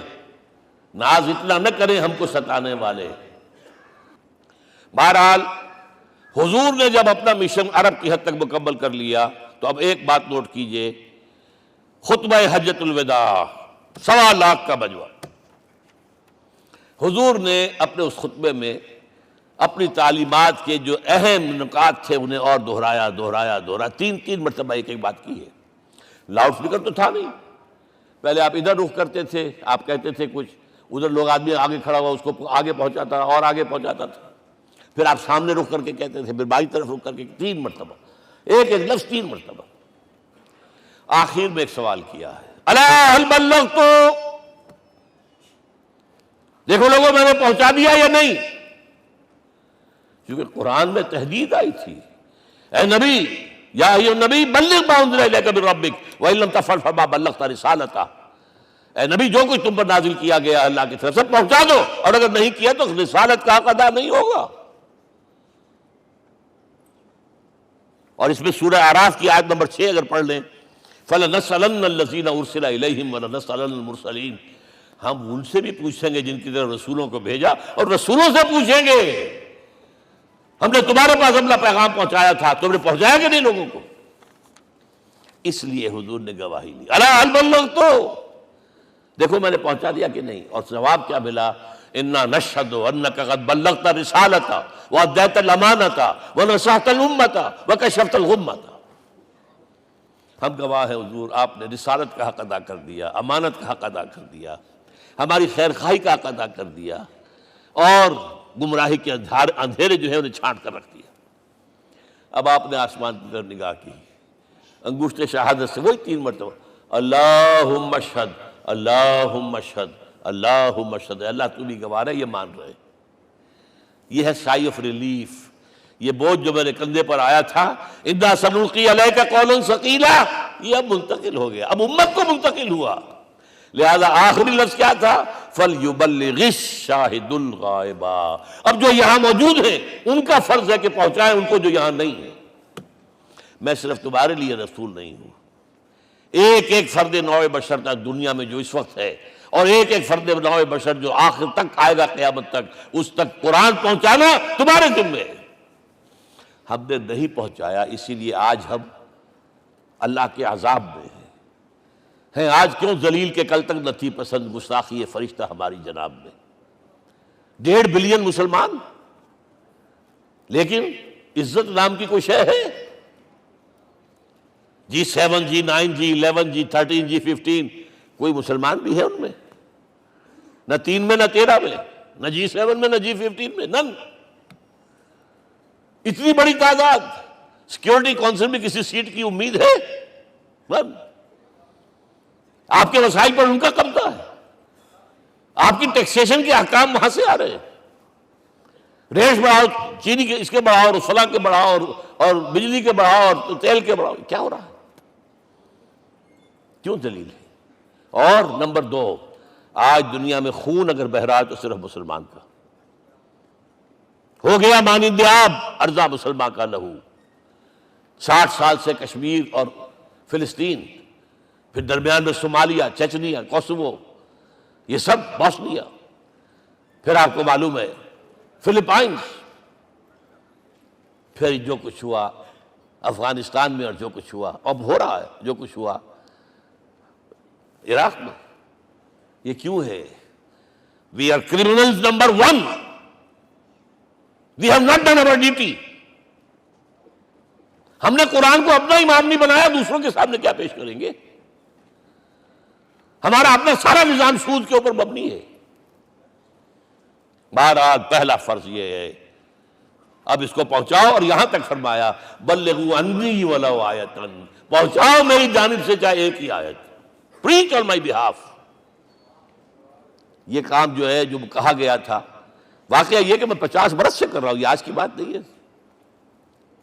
ناز اتنا نہ کریں ہم کو ستانے والے۔ بہرحال حضور نے جب اپنا مشن عرب کی حد تک مکمل کر لیا تو اب ایک بات نوٹ کیجئے، خطبہ حجۃ الوداع 1.25 لاکھ کا بجوا، حضور نے اپنے اس خطبے میں اپنی تعلیمات کے جو اہم نکات تھے انہیں اور دہرایا 3 مرتبہ ایک بات کی ہے۔ لاؤڈ سپیکر تو تھا نہیں، پہلے آپ ادھر رخ کرتے تھے، آپ کہتے تھے کچھ، ادھر لوگ آدمی آگے کھڑا ہوا اس کو آگے پہنچاتا اور آگے پہنچاتا تھا، پھر آپ سامنے رخ کر کے کہتے تھے، پھر بائیں طرف رخ کر کے 3 مرتبہ، ایک لفظ 3 مرتبہ۔ آخر میں ایک سوال کیا ہے، الا هل بلغت، دیکھو لوگوں میں نے پہنچا دیا یا نہیں؟ کیونکہ قرآن میں تحدید آئی تھی، اے نبی، یا ایھا النبی بلغ ما انزل الیک من ربک وان لم تفعل فما بلغت رسالتہ، اے نبی جو کچھ تم پر نازل کیا گیا اللہ کی طرف سے پہنچا دو، اور اگر نہیں کیا تو رسالت کا حق ادا نہیں ہوگا۔ اور اس میں سورہ اعراف کی آیت نمبر 6 اگر پڑھ لیں، فَلَنَسْأَلَنَّ الَّذِينَ أُرْسِلَ إِلَيْهِمْ وَلَنَسْأَلَنَّ الْمُرْسَلِينَ، ہم ان سے بھی پوچھیں گے جن کی طرف رسولوں کو بھیجا، اور رسولوں سے پوچھیں گے ہم نے تمہارے پاس اپنا پیغام پہنچایا تھا، تم نے پہنچایا کہ نہیں لوگوں کو؟ اس لیے حضور نے گواہی لی، الا هل بلغت، دیکھو میں نے پہنچا دیا کہ نہیں؟ اور جواب کیا ملا؟ انا نشہد انک قد بلغت رسالۃ وادیت الامانۃ ونصحت الامۃ وکشفت الغمۃ، ہم گواہ ہیں حضور آپ نے رسالت کا حق ادا کر دیا، امانت کا حق ادا کر دیا، ہماری خیر خواہی کا حق ادا کر دیا، اور گمراہی کے اندھیرے جو ہے انہیں چھانٹ کر رکھ دیا۔ اب آپ نے آسمان کی طرف نگاہ کی، انگشت شہادت سے وہی 3 مرتبہ اللہم اشہد اللہم اشہد اللہم اشہد، اللہ تو بھی گواہ ہے، یہ مان رہے۔ یہ ہے سائی آف ریلیف، یہ بوجھ جو میرے کندھے پر آیا تھا اِنَّا سَنُلْقِي عَلَيْكَ قَوْلًا ثَقِيلًا، یہ اب منتقل ہو گیا، اب امت کو منتقل ہوا۔ لہذا آخری لفظ کیا تھا؟ فَلْيُبَلِّغِ الشَّاهِدُ الْغَائِبَ، اب جو یہاں موجود ہیں ان کا فرض ہے کہ پہنچائیں ان کو جو یہاں نہیں ہے۔ میں صرف تمہارے لیے رسول نہیں ہوں، ایک ایک فرد نوع بشر تک دنیا میں جو اس وقت ہے، اور ایک ایک فرد نوع بشر جو آخر تک آئے گا قیامت تک، اس تک قرآن پہنچانا تمہارے ذمہ ہے۔ ہم نے نہیں پہنچایا، اسی لیے آج ہم اللہ کے عذاب میں ہیں۔ آج کیوں ذلیل کے کل تک نہ تھی پسند گستاخی فرشتہ ہماری جناب میں؟ 1.5 بلین مسلمان، لیکن عزت نام کی کوئی شے ہے؟ G7 G9 G11 G13 G15 کوئی مسلمان بھی ہے ان میں؟ نہ 3 میں نہ 13 میں، نہ G7 میں نہ G15 میں، نن۔ اتنی بڑی تعداد، سیکیورٹی کونسل میں کسی سیٹ کی امید ہے؟ نن۔ آپ کے وسائل پر ان کا قبضہ ہے، آپ کی ٹیکسیشن کے احکام وہاں سے آ رہے ہیں۔ ریٹ بڑھاؤ، چینی کے اس کے بڑھاؤ، اور فلاں کے بڑھاؤ، اور بجلی کے بڑھاؤ، اور تیل کے بڑھاؤ، کیا ہو رہا ہے؟ کیوں ذلیل ہے؟ اور نمبر 2، آج دنیا میں خون اگر بہ رہا ہے تو صرف مسلمان کا ہو گیا، مانند آب ارضا مسلمان کا لہو۔ 60 سال سے کشمیر اور فلسطین، پھر درمیان میں صومالیہ، چچنیا، کوسوو، یہ سب بوسنیا، پھر آپ کو معلوم ہے فلپائنز، پھر جو کچھ ہوا افغانستان میں، اور جو کچھ ہوا اب ہو رہا ہے، جو کچھ ہوا عراق میں۔ یہ کیوں ہے؟ We are criminals number 1. We have not done our duty. ہم نے قرآن کو اپنا امام نہیں بنایا، دوسروں کے سامنے کیا پیش کریں گے؟ ہمارا اپنا سارا نظام سود کے اوپر مبنی ہے۔ بہرحال پہلا فرض یہ ہے، اب اس کو پہنچاؤ، اور یہاں تک فرمایا بلغوا عنی ولو آیۃ، پہنچاؤ میری جانب سے چاہے ایک ہی آیت، preach on my behalf۔ یہ کام جو ہے، جو کہا گیا تھا، واقعہ یہ کہ میں 50 برس سے کر رہا ہوں، یہ آج کی بات نہیں ہے۔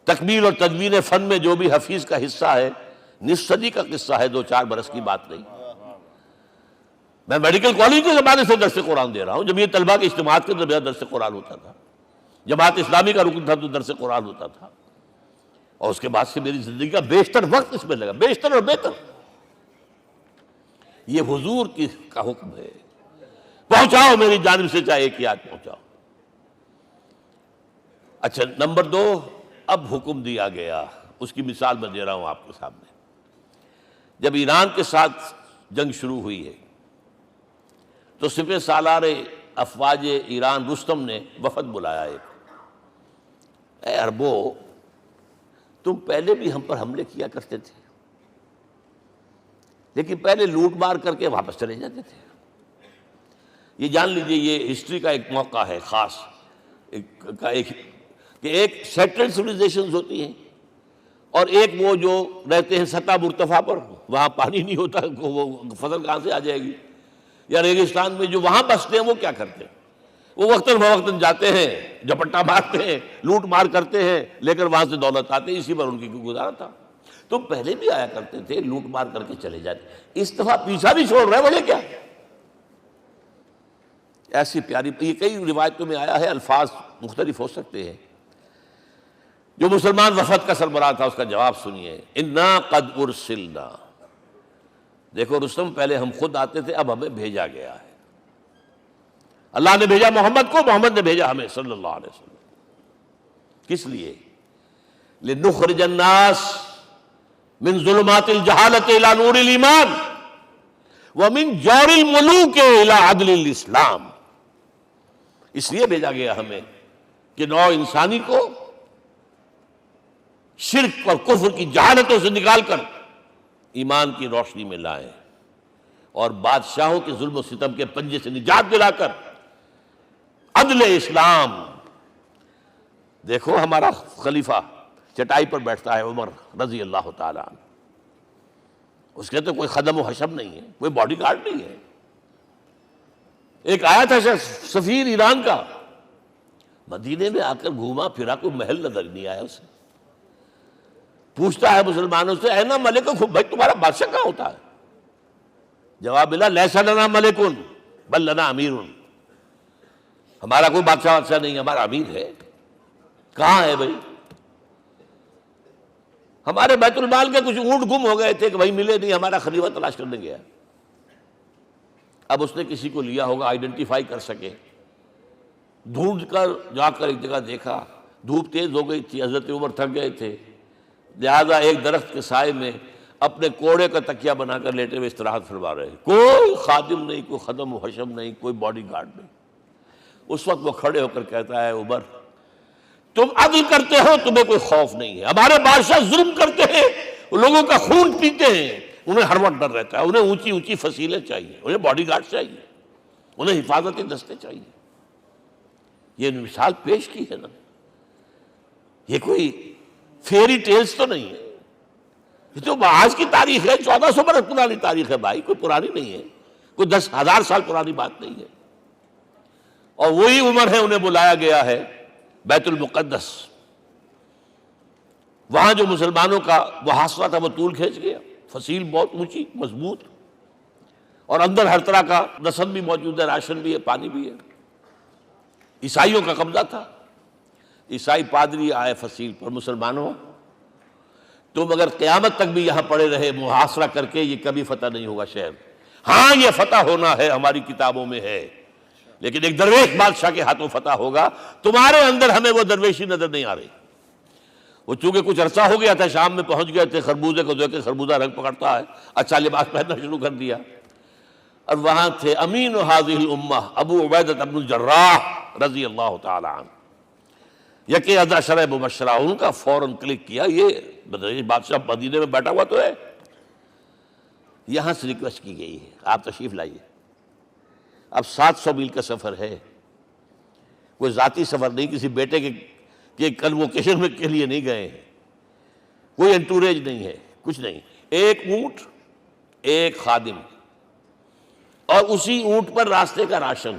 تکمیل اور تدوین فن میں جو بھی حفیظ کا حصہ ہے، نصف صدی کا قصہ ہے، 2-4 برس کی بات نہیں۔ میں میڈیکل کالج کے زمانے سے درس قرآن دے رہا ہوں، جب یہ طلبہ کے اجتماعات کے درمیان درس قرآن ہوتا تھا، جماعت اسلامی کا رکن تھا تو درس قرآن ہوتا تھا، اور اس کے بعد سے میری زندگی کا بیشتر وقت اس میں لگا، بیشتر اور بہتر۔ یہ حضور کا حکم ہے، پہنچاؤ میری جانب سے چاہے ایک ہی آیت پہنچاؤ۔ اچھا، نمبر 2، اب حکم دیا گیا، اس کی مثال میں دے رہا ہوں آپ کے سامنے۔ جب ایران کے ساتھ جنگ شروع ہوئی ہے تو سپہ سالار افواج ایران رستم نے وفد بلایا ایک، اے عربو، تم پہلے بھی ہم پر حملے کیا کرتے تھے، لیکن پہلے لوٹ مار کر کے واپس چلے جاتے تھے۔ یہ جان لیجئے، یہ ہسٹری کا ایک موقع ہے خاص، کہ ایک سیٹلڈ سویلائزیشنز ہوتی ہیں، اور ایک وہ جو رہتے ہیں سطح مرتفع پر، وہاں پانی نہیں ہوتا، وہ فصل کہاں سے آ جائے گی؟ یا ریگستان میں جو وہاں بستے ہیں وہ کیا کرتے ہیں؟ وہ وقتاً فوقتاً جاتے ہیں، جھپٹا مارتے ہیں، لوٹ مار کرتے ہیں، لے کر وہاں سے دولت آتے ہیں، اسی پر ان کی گزارا تھا۔ تم پہلے بھی آیا کرتے تھے، لوٹ مار کر کے چلے جاتے، اس دفعہ پیچھا بھی چھوڑ رہے، وجہ کیا؟ ایسی پیاری، یہ کئی روایتوں میں آیا ہے، الفاظ مختلف ہو سکتے ہیں۔ جو مسلمان وفد کا سربراہ تھا اس کا جواب سنیے، انا قد ارسلنا، دیکھو رستم، پہلے ہم خود آتے تھے، اب ہمیں بھیجا گیا ہے۔ اللہ نے بھیجا محمد کو، محمد نے بھیجا ہمیں صلی اللہ علیہ وسلم۔ کس لیے؟ لنخرج الناس من ظلمات الجہالۃ الی نور الایمان ومن جور الملوک الی عدل الاسلام۔ اس لیے بھیجا گیا ہمیں کہ نوع انسانی کو شرک اور کفر کی جہالتوں سے نکال کر ایمان کی روشنی میں لائیں، اور بادشاہوں کے ظلم و ستم کے پنجے سے نجات دلا کر عدل اسلام. دیکھو ہمارا خلیفہ چٹائی پر بیٹھتا ہے عمر رضی اللہ تعالیٰ عنہ، اس کے تو کوئی خدم و حشم نہیں ہے، کوئی باڈی گارڈ نہیں ہے. ایک آیا تھا سفیر ایران کا، مدینے میں آ کر گھوما پھرا، کوئی محل نظر نہیں آیا اسے. پوچھتا ہے مسلمانوں سے اینا ملککم، بھائی تمہارا بادشاہ کہاں ہوتا ہے؟ جواب ملا لیس لنا ملکن بل لنا امیر، ہمارا کوئی بادشاہ نہیں، ہمارا امیر ہے. کہاں ہے بھائی؟ ہمارے بیت المال کے کچھ اونٹ گم ہو گئے تھے کہ بھائی ملے نہیں، ہمارا خلیفہ تلاش کرنے گیا. اب اس نے کسی کو لیا ہوگا، آئیڈینٹیفائی کر سکے، ڈھونڈ کر جا کر ایک جگہ دیکھا، دھوپ تیز ہو گئی تھی، حضرت عمر تھک گئے تھے، لہذا ایک درخت کے سائے میں اپنے کوڑے کا تکیہ بنا کر لیٹے ہوئے استراحت فرما رہے. کوئی خادم نہیں، کوئی خدم و حشم نہیں، کوئی باڈی گارڈ نہیں. اس وقت وہ کھڑے ہو کر کہتا ہے عمر تم عدل کرتے ہو، تمہیں کوئی خوف نہیں ہے. ہمارے بادشاہ ظلم کرتے ہیں، لوگوں کا خون پیتے ہیں، انہیں ہر وقت ڈر رہتا ہے، انہیں اونچی اونچی فصیلیں چاہیے، انہیں باڈی گارڈ چاہیے، انہیں حفاظتی دستے چاہیے. یہ مثال پیش کی ہے نا، یہ کوئی فیری ٹیلز تو نہیں ہے، یہ تو آج کی تاریخ ہے، 1400 برس پرانی تاریخ ہے بھائی، کوئی پرانی نہیں ہے، کوئی 10,000 سال پرانی بات نہیں ہے. اور وہی عمر ہے، انہیں بلایا گیا ہے بیت المقدس. وہاں جو مسلمانوں کا محاصرہ تھا وہ طول کھینچ گیا، فصیل بہت اونچی مضبوط، اور اندر ہر طرح کا رسد بھی موجود ہے، راشن بھی ہے، پانی بھی ہے. عیسائیوں کا قبضہ تھا. عیسائی پادری آئے فصیل پر، مسلمانوں تم اگر قیامت تک بھی یہاں پڑے رہے محاصرہ کر کے، یہ کبھی فتح نہیں ہوگا شہر. ہاں یہ فتح ہونا ہے، ہماری کتابوں میں ہے، لیکن ایک درویش بادشاہ کے ہاتھوں فتح ہوگا. تمہارے اندر ہمیں وہ درویشی نظر نہیں آ رہی. وہ چونکہ کچھ عرصہ ہو گیا تھا، شام میں پہنچ گئے تھے، خربوزے کو دیکھ کے خربوزہ رنگ پکڑتا ہے، اچھا لباس پہننا شروع کر دیا. اور وہاں تھے امین هذه الامہ ابو عبیدہ بن الجراح رضی اللہ تعالی عنہ، یکی 10 مبشرہ. ان کا فوراً کلک کیا، یہ بادشاہ مدینے میں بیٹھا ہوا تو ہے. یہاں سے ریکویسٹ کی گئی ہے آپ تشریف لائیے. اب 700 میل کا سفر ہے، کوئی ذاتی سفر نہیں، کسی بیٹے کے کنووکیشن کے لیے نہیں گئے ہیں، کوئی انٹوریج نہیں ہے، کچھ نہیں. ایک اونٹ، ایک خادم، اور اسی اونٹ پر راستے کا راشن،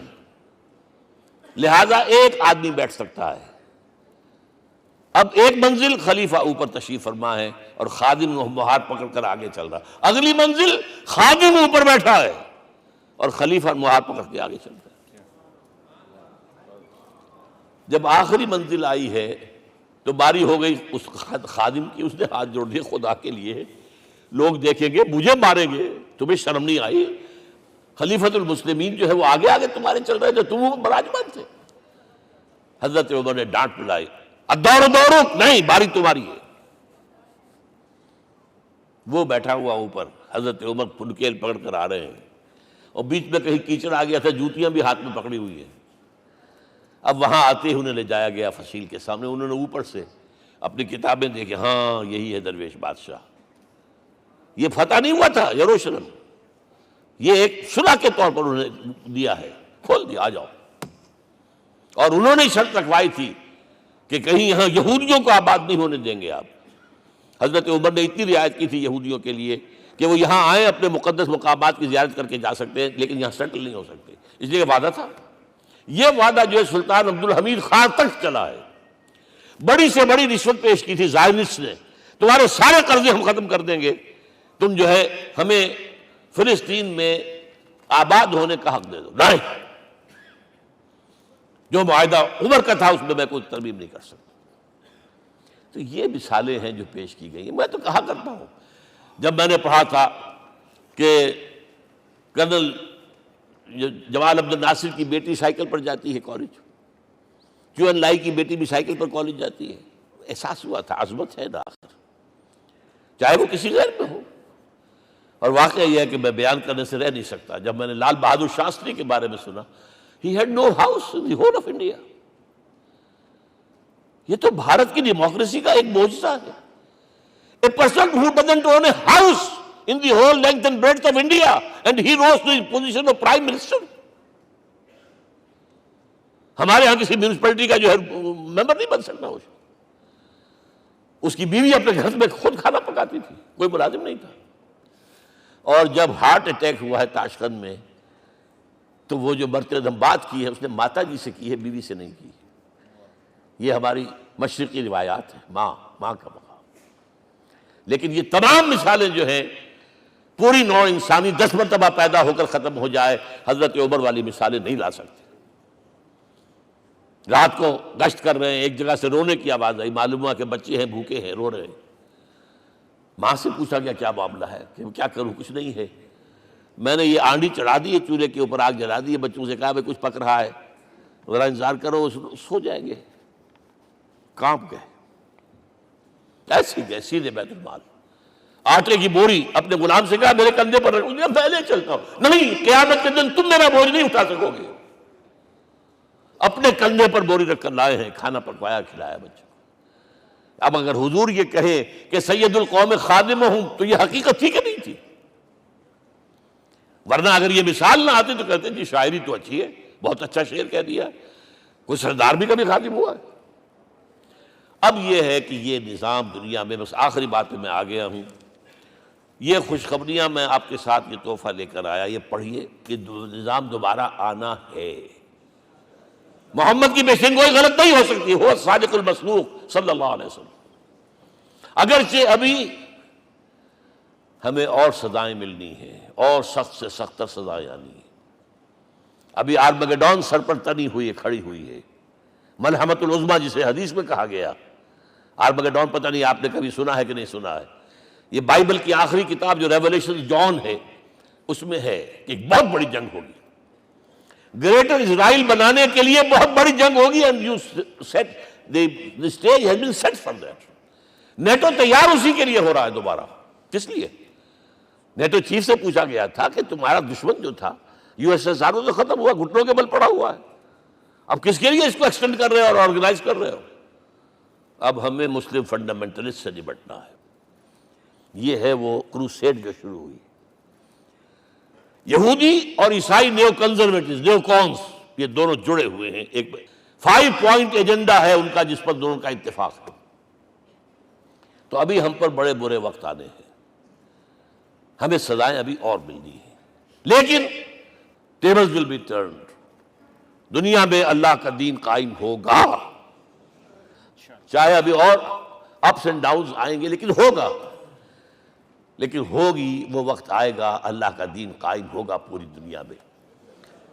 لہذا ایک آدمی بیٹھ سکتا ہے. اب ایک منزل خلیفہ اوپر تشریف فرما ہے اور خادم مہار پکڑ کر آگے چل رہا. اگلی منزل خادم اوپر بیٹھا ہے اور خلیفہ مہار پکڑ کے آگے چل رہا ہے. جب آخری منزل آئی ہے تو باری ہو گئی اس خادم کی. اس نے ہاتھ جوڑ دیے، خدا کے لیے لوگ دیکھیں گے، مجھے ماریں گے، تمہیں شرم نہیں آئی؟ خلیفۃ المسلمین جو ہے وہ آگے آگے تمہارے چل رہے تھے، تم وہ براجمان تھے. حضرت عمر نے ڈانٹ پلائی، دوڑو نہیں، باری تمہاری ہے. وہ بیٹھا ہوا اوپر، حضرت عمر پنکیل پکڑ کر آ رہے ہیں، اور بیچ میں کہیں کیچڑ آ گیا تھا، جوتیاں بھی ہاتھ میں پکڑی ہوئی ہیں. اب وہاں آتے ہی انہیں لے جایا گیا فصیل کے سامنے. انہوں نے اوپر سے اپنی کتابیں دیکھیں، ہاں یہی ہے درویش بادشاہ. یہ فتح نہیں ہوا تھا یروشلم، یہ ایک صلح کے طور پر انہوں نے دیا ہے، کھول دیا، آ جاؤ. اور انہوں نے شرط رکھوائی تھی کہ کہیں یہاں یہودیوں کو آباد نہیں ہونے دیں گے آپ. حضرت عمر نے اتنی رعایت کی تھی یہودیوں کے لیے کہ وہ یہاں آئیں، اپنے مقدس مقامات کی زیارت کر کے جا سکتے ہیں، لیکن یہاں سیٹل نہیں ہو سکتے. اس لیے وعدہ تھا. یہ وعدہ جو ہے سلطان عبدالحمید خان تک چلا ہے. بڑی سے بڑی رشوت پیش کی تھی زائرنسٹ نے، تمہارے سارے قرضے ہم ختم کر دیں گے، تم جو ہے ہمیں فلسطین میں آباد ہونے کا حق دے دو. نہیں، جو معاہدہ عمر کا تھا اس میں کوئی ترمیم نہیں کر سکتا. تو یہ مثالیں ہیں جو پیش کی گئی ہیں. میں تو کہا کرتا ہوں، جب میں نے پڑھا تھا کہ کرنل جمال عبد الناصر کی بیٹی سائیکل پر جاتی ہے کالج، چون لائی کی بیٹی بھی سائیکل پر کالج جاتی ہے، احساس ہوا تھا عظمت ہے نا آخر، چاہے وہ کسی غیر میں ہو. اور واقعہ یہ ہے کہ میں بیان کرنے سے رہ نہیں سکتا. جب میں نے لال بہادر شاستری کے بارے میں سنا، he had no house in the whole of India. یہ تو بھارت کی ڈیموکریسی کا ایک معجزہ ہے. A person who doesn't own a house in the whole length and breadth of India, and he rose to the position of Prime Minister. ہمارے ہاں کسی میونسپلٹی کا جو ہے ممبر نہیں بن سکتا، اس کی بیوی اپنے گھر میں خود کھانا پکاتی تھی، کوئی ملازم نہیں تھا۔ اور جب ہارٹ اٹیک ہوا ہے تاشقند میں، تو وہ جو مرتے دم بات کی ہے اس نے ماتا جی سے کی ہے، بیوی سے نہیں کی۔ یہ ہماری مشرقی روایات ہیں، ماں کا مقام۔ لیکن یہ تمام مثالیں جو ہیں، پوری نوع انسانی 10 مرتبہ پیدا ہو کر ختم ہو جائے، حضرت عمر والی مثالیں نہیں لا سکتے۔ رات کو گشت کر رہے ہیں، ایک جگہ سے رونے کی آواز آئی، معلوم ہوا کہ بچے ہیں، بھوکے ہیں، رو رہے ہیں۔ ماں سے پوچھا گیا کیا معاملہ ہے، کہ کیا کروں، کچھ نہیں ہے، میں نے یہ آنڈی چڑھا دی ہے، چولہے کے اوپر آگ جلا دی ہے، بچوں سے کہا کچھ پک رہا ہے، ذرا انتظار کرو، سو جائیں گے۔ کانپ گئے، ایسی گئے سیدھے بیت المال، آٹے کی بوری اپنے غلام سے کہا میرے کندھے پر رکھ، میں پہلے چلتا ہوں۔ نہیں، قیامت کے دن تم میرا بوجھ نہیں اٹھا سکو گے۔ اپنے کندھے پر بوری رکھ کر لائے ہیں، کھانا پکوایا، کھلایا بچوں کو۔ اب اگر حضور یہ کہے کہ سید القوم خادم ہوں، تو یہ حقیقت تھی کہ نہیں تھی؟ ورنہ اگر یہ مثال نہ آتی تو کہتے جی شاعری تو اچھی ہے، بہت اچھا شعر کہہ دیا، کوئی سردار بھی کبھی خادم ہوا ہے۔ اب یہ ہے کہ یہ نظام دنیا میں، بس آخری بات میں آ گیا ہوں، یہ خوشخبریاں میں آپ کے ساتھ یہ تحفہ لے کر آیا، یہ پڑھیے کہ نظام دوبارہ آنا ہے۔ محمد کی پیشن گوئی غلط نہیں ہو سکتی، وہ صادق المصدوق صلی اللہ علیہ وسلم۔ اگرچہ ابھی ہمیں اور سزائیں ملنی ہیں، اور سخت سے سختر سزائیں آنی ہیں۔ ابھی آرمگڈون سر پر تنی ہوئی ہے، کھڑی ہوئی ہے، ملحمۃ العظمیٰ جسے حدیث میں کہا گیا۔ آرمگڈون پتہ نہیں آپ نے کبھی سنا ہے کہ نہیں سنا ہے؟ یہ بائبل کی آخری کتاب جو ریولیشن جان ہے، اس میں ہے کہ ایک بہت بڑی جنگ ہوگی، گریٹر اسرائیل بنانے کے لیے بہت بڑی جنگ ہوگی، and you set the stage has been set for that۔ NATO تیار اسی کے لیے ہو رہا ہے دوبارہ۔ کس لیے؟ نیٹو چیف سے پوچھا گیا تھا کہ تمہارا دشمن جو تھا USSR تو ختم ہوا، گھٹنوں کے بل پڑا ہوا ہے، اب کس کے لیے اس کو ایکسٹینڈ کر رہے ہو اور آرگنائز کر رہے ہو؟ اب ہمیں مسلم فنڈامنٹلسٹ سے نمٹنا ہے۔ یہ ہے وہ کروسیڈ جو شروع ہوئی۔ یہودی اور عیسائی نیو کنزرویٹوز، نیو کونس، یہ دونوں جڑے ہوئے ہیں، ایک 5 پوائنٹ ایجنڈا ہے ان کا جس پر دونوں کا اتفاق ہے۔ تو ابھی ہم پر بڑے برے وقت آنے ہیں، ہمیں سزائیں ابھی اور ملنی ہیں، لیکن tables will be turned۔ دنیا میں اللہ کا دین قائم ہوگا، چاہے ابھی اور اپس اینڈ ڈاؤنز آئیں گے، لیکن ہوگا، لیکن ہوگی، وہ وقت آئے گا اللہ کا دین قائم ہوگا پوری دنیا میں۔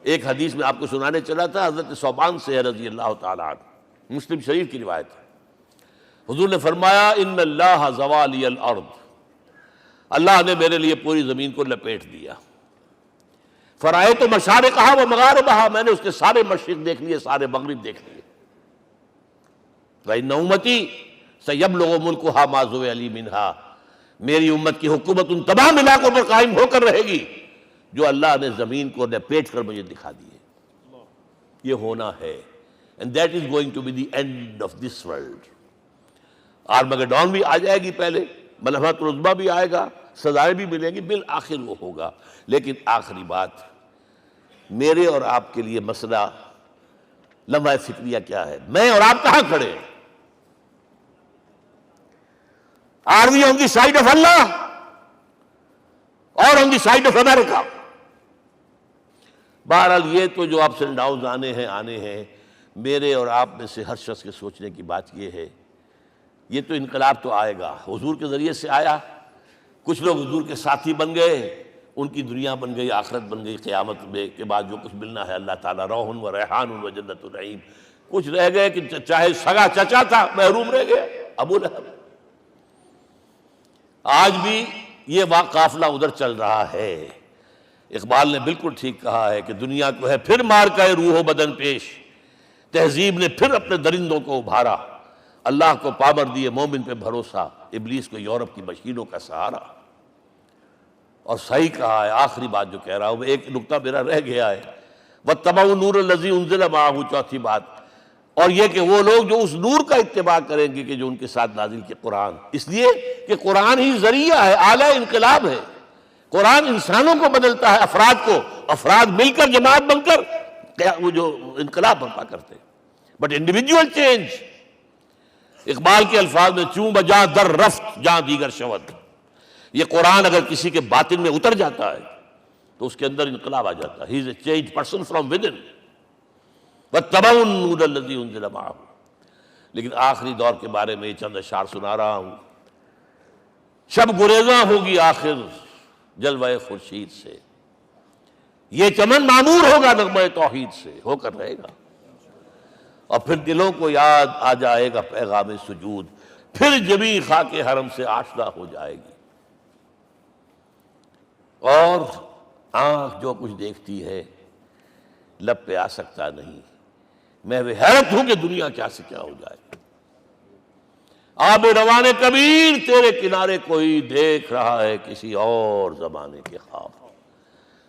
ایک حدیث میں آپ کو سنانے چلا تھا، حضرت ثوبان سے رضی اللہ تعالیٰ عنہ، مسلم شریف کی روایت ہے۔ حضور نے فرمایا ان اللہ زوالی الارض، اللہ نے میرے لیے پوری زمین کو لپیٹ دیا۔ فرائیت مشارقہا و مغاربہا، میں نے اس کے سارے مشرق دیکھ لیے، سارے مغرب دیکھ لیے۔ وَإِنَّ أُمَّتِي سَيَبْلُغُ مُلْكُهَا مَا زُوِّئَ لِي مِنْهَا، میری امت کی حکومت ان تمام علاقوں پر قائم ہو کر رہے گی جو اللہ نے زمین کو لپیٹ کر مجھے دکھا دیے۔ یہ ہونا ہے، and that is going to be the end of this world۔ Armageddon بھی آ جائے گی، پہلے ملحمۃ العظمیٰ بھی آئے گا، سزائیں بھی ملیں گی، بالآخر وہ ہوگا۔ لیکن آخری بات، میرے اور آپ کے لیے مسئلہ لمحہ فکریہ کیا ہے؟ میں اور آپ کہاں کھڑے ہیں؟ Are we on the side of Allah or on the side of America؟ بہرحال یہ تو جو اپس اینڈ ڈاؤنز آنے ہیں، میرے اور آپ میں سے ہر شخص کے سوچنے کی بات یہ ہے، یہ تو انقلاب تو آئے گا، حضور کے ذریعے سے آیا، کچھ لوگ حضور کے ساتھی بن گئے، ان کی دنیا بن گئی، آخرت بن گئی، قیامت میں کے بعد جو کچھ ملنا ہے اللہ تعالیٰ روح و ریحان و جنت النعیم۔ کچھ رہ گئے کہ چاہے سگا چچا تھا محروم رہ گئے، ابو لہب۔ آج بھی یہ قافلہ ادھر چل رہا ہے۔ اقبال نے بالکل ٹھیک کہا ہے کہ دنیا کو ہے پھر مار کا روح و بدن پیش، تہذیب نے پھر اپنے درندوں کو ابھارا، اللہ کو پامر دیے مومن پہ بھروسہ، ابلیس کو یورپ کی مشینوں کا سہارا۔ اور صحیح کہا ہے، آخری بات جو کہہ رہا ہوں، ایک نقطہ میرا رہ گیا ہے، وَاتَّبَعُوا النُّورَ الَّذِي أُنزِلَ مَعَهُ، چوتھی بات، اور یہ کہ وہ لوگ جو اس نور کا اتباع کریں گے کہ جو ان کے ساتھ نازل کے قرآن، اس لیے کہ قرآن ہی ذریعہ ہے، آلہ انقلاب ہے۔ قرآن انسانوں کو بدلتا ہے، افراد کو، افراد مل کر جماعت بن کر وہ جو انقلاب برپا کرتے. بٹ انڈیویجول چینج، اقبال کے الفاظ میں چوں بجا در رفت جہاں دیگر شود، یہ قرآن اگر کسی کے باطن میں اتر جاتا ہے تو اس کے اندر انقلاب آ جاتا ہے. He is a change person from within واتبعوا النور الذی انزل معہ. لیکن آخری دور کے بارے میں یہ چند اشعار سنا رہا ہوں. شب گریزاں ہوگی آخر جلوہ خورشید سے، یہ چمن معمور ہوگا نغمہ توحید سے، ہو کر رہے گا. اور پھر دلوں کو یاد آ جائے گا پیغام سجود، پھر جبیں خاک حرم سے آشنا ہو جائے گی. اور آنکھ جو کچھ دیکھتی ہے لب پہ آ سکتا نہیں. میں وہ حیرت ہوں کہ دنیا کیا سے کیا ہو جائے. آب روان کبیر تیرے کنارے کوئی دیکھ رہا ہے کسی اور زمانے کے خواب.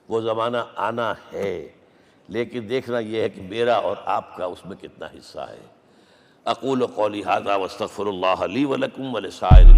وہ زمانہ آنا ہے، لیکن دیکھنا یہ ہے کہ میرا اور آپ کا اس میں کتنا حصہ ہے. اقول قولی ھذا واستغفر اللہ لی ولکم ولسائر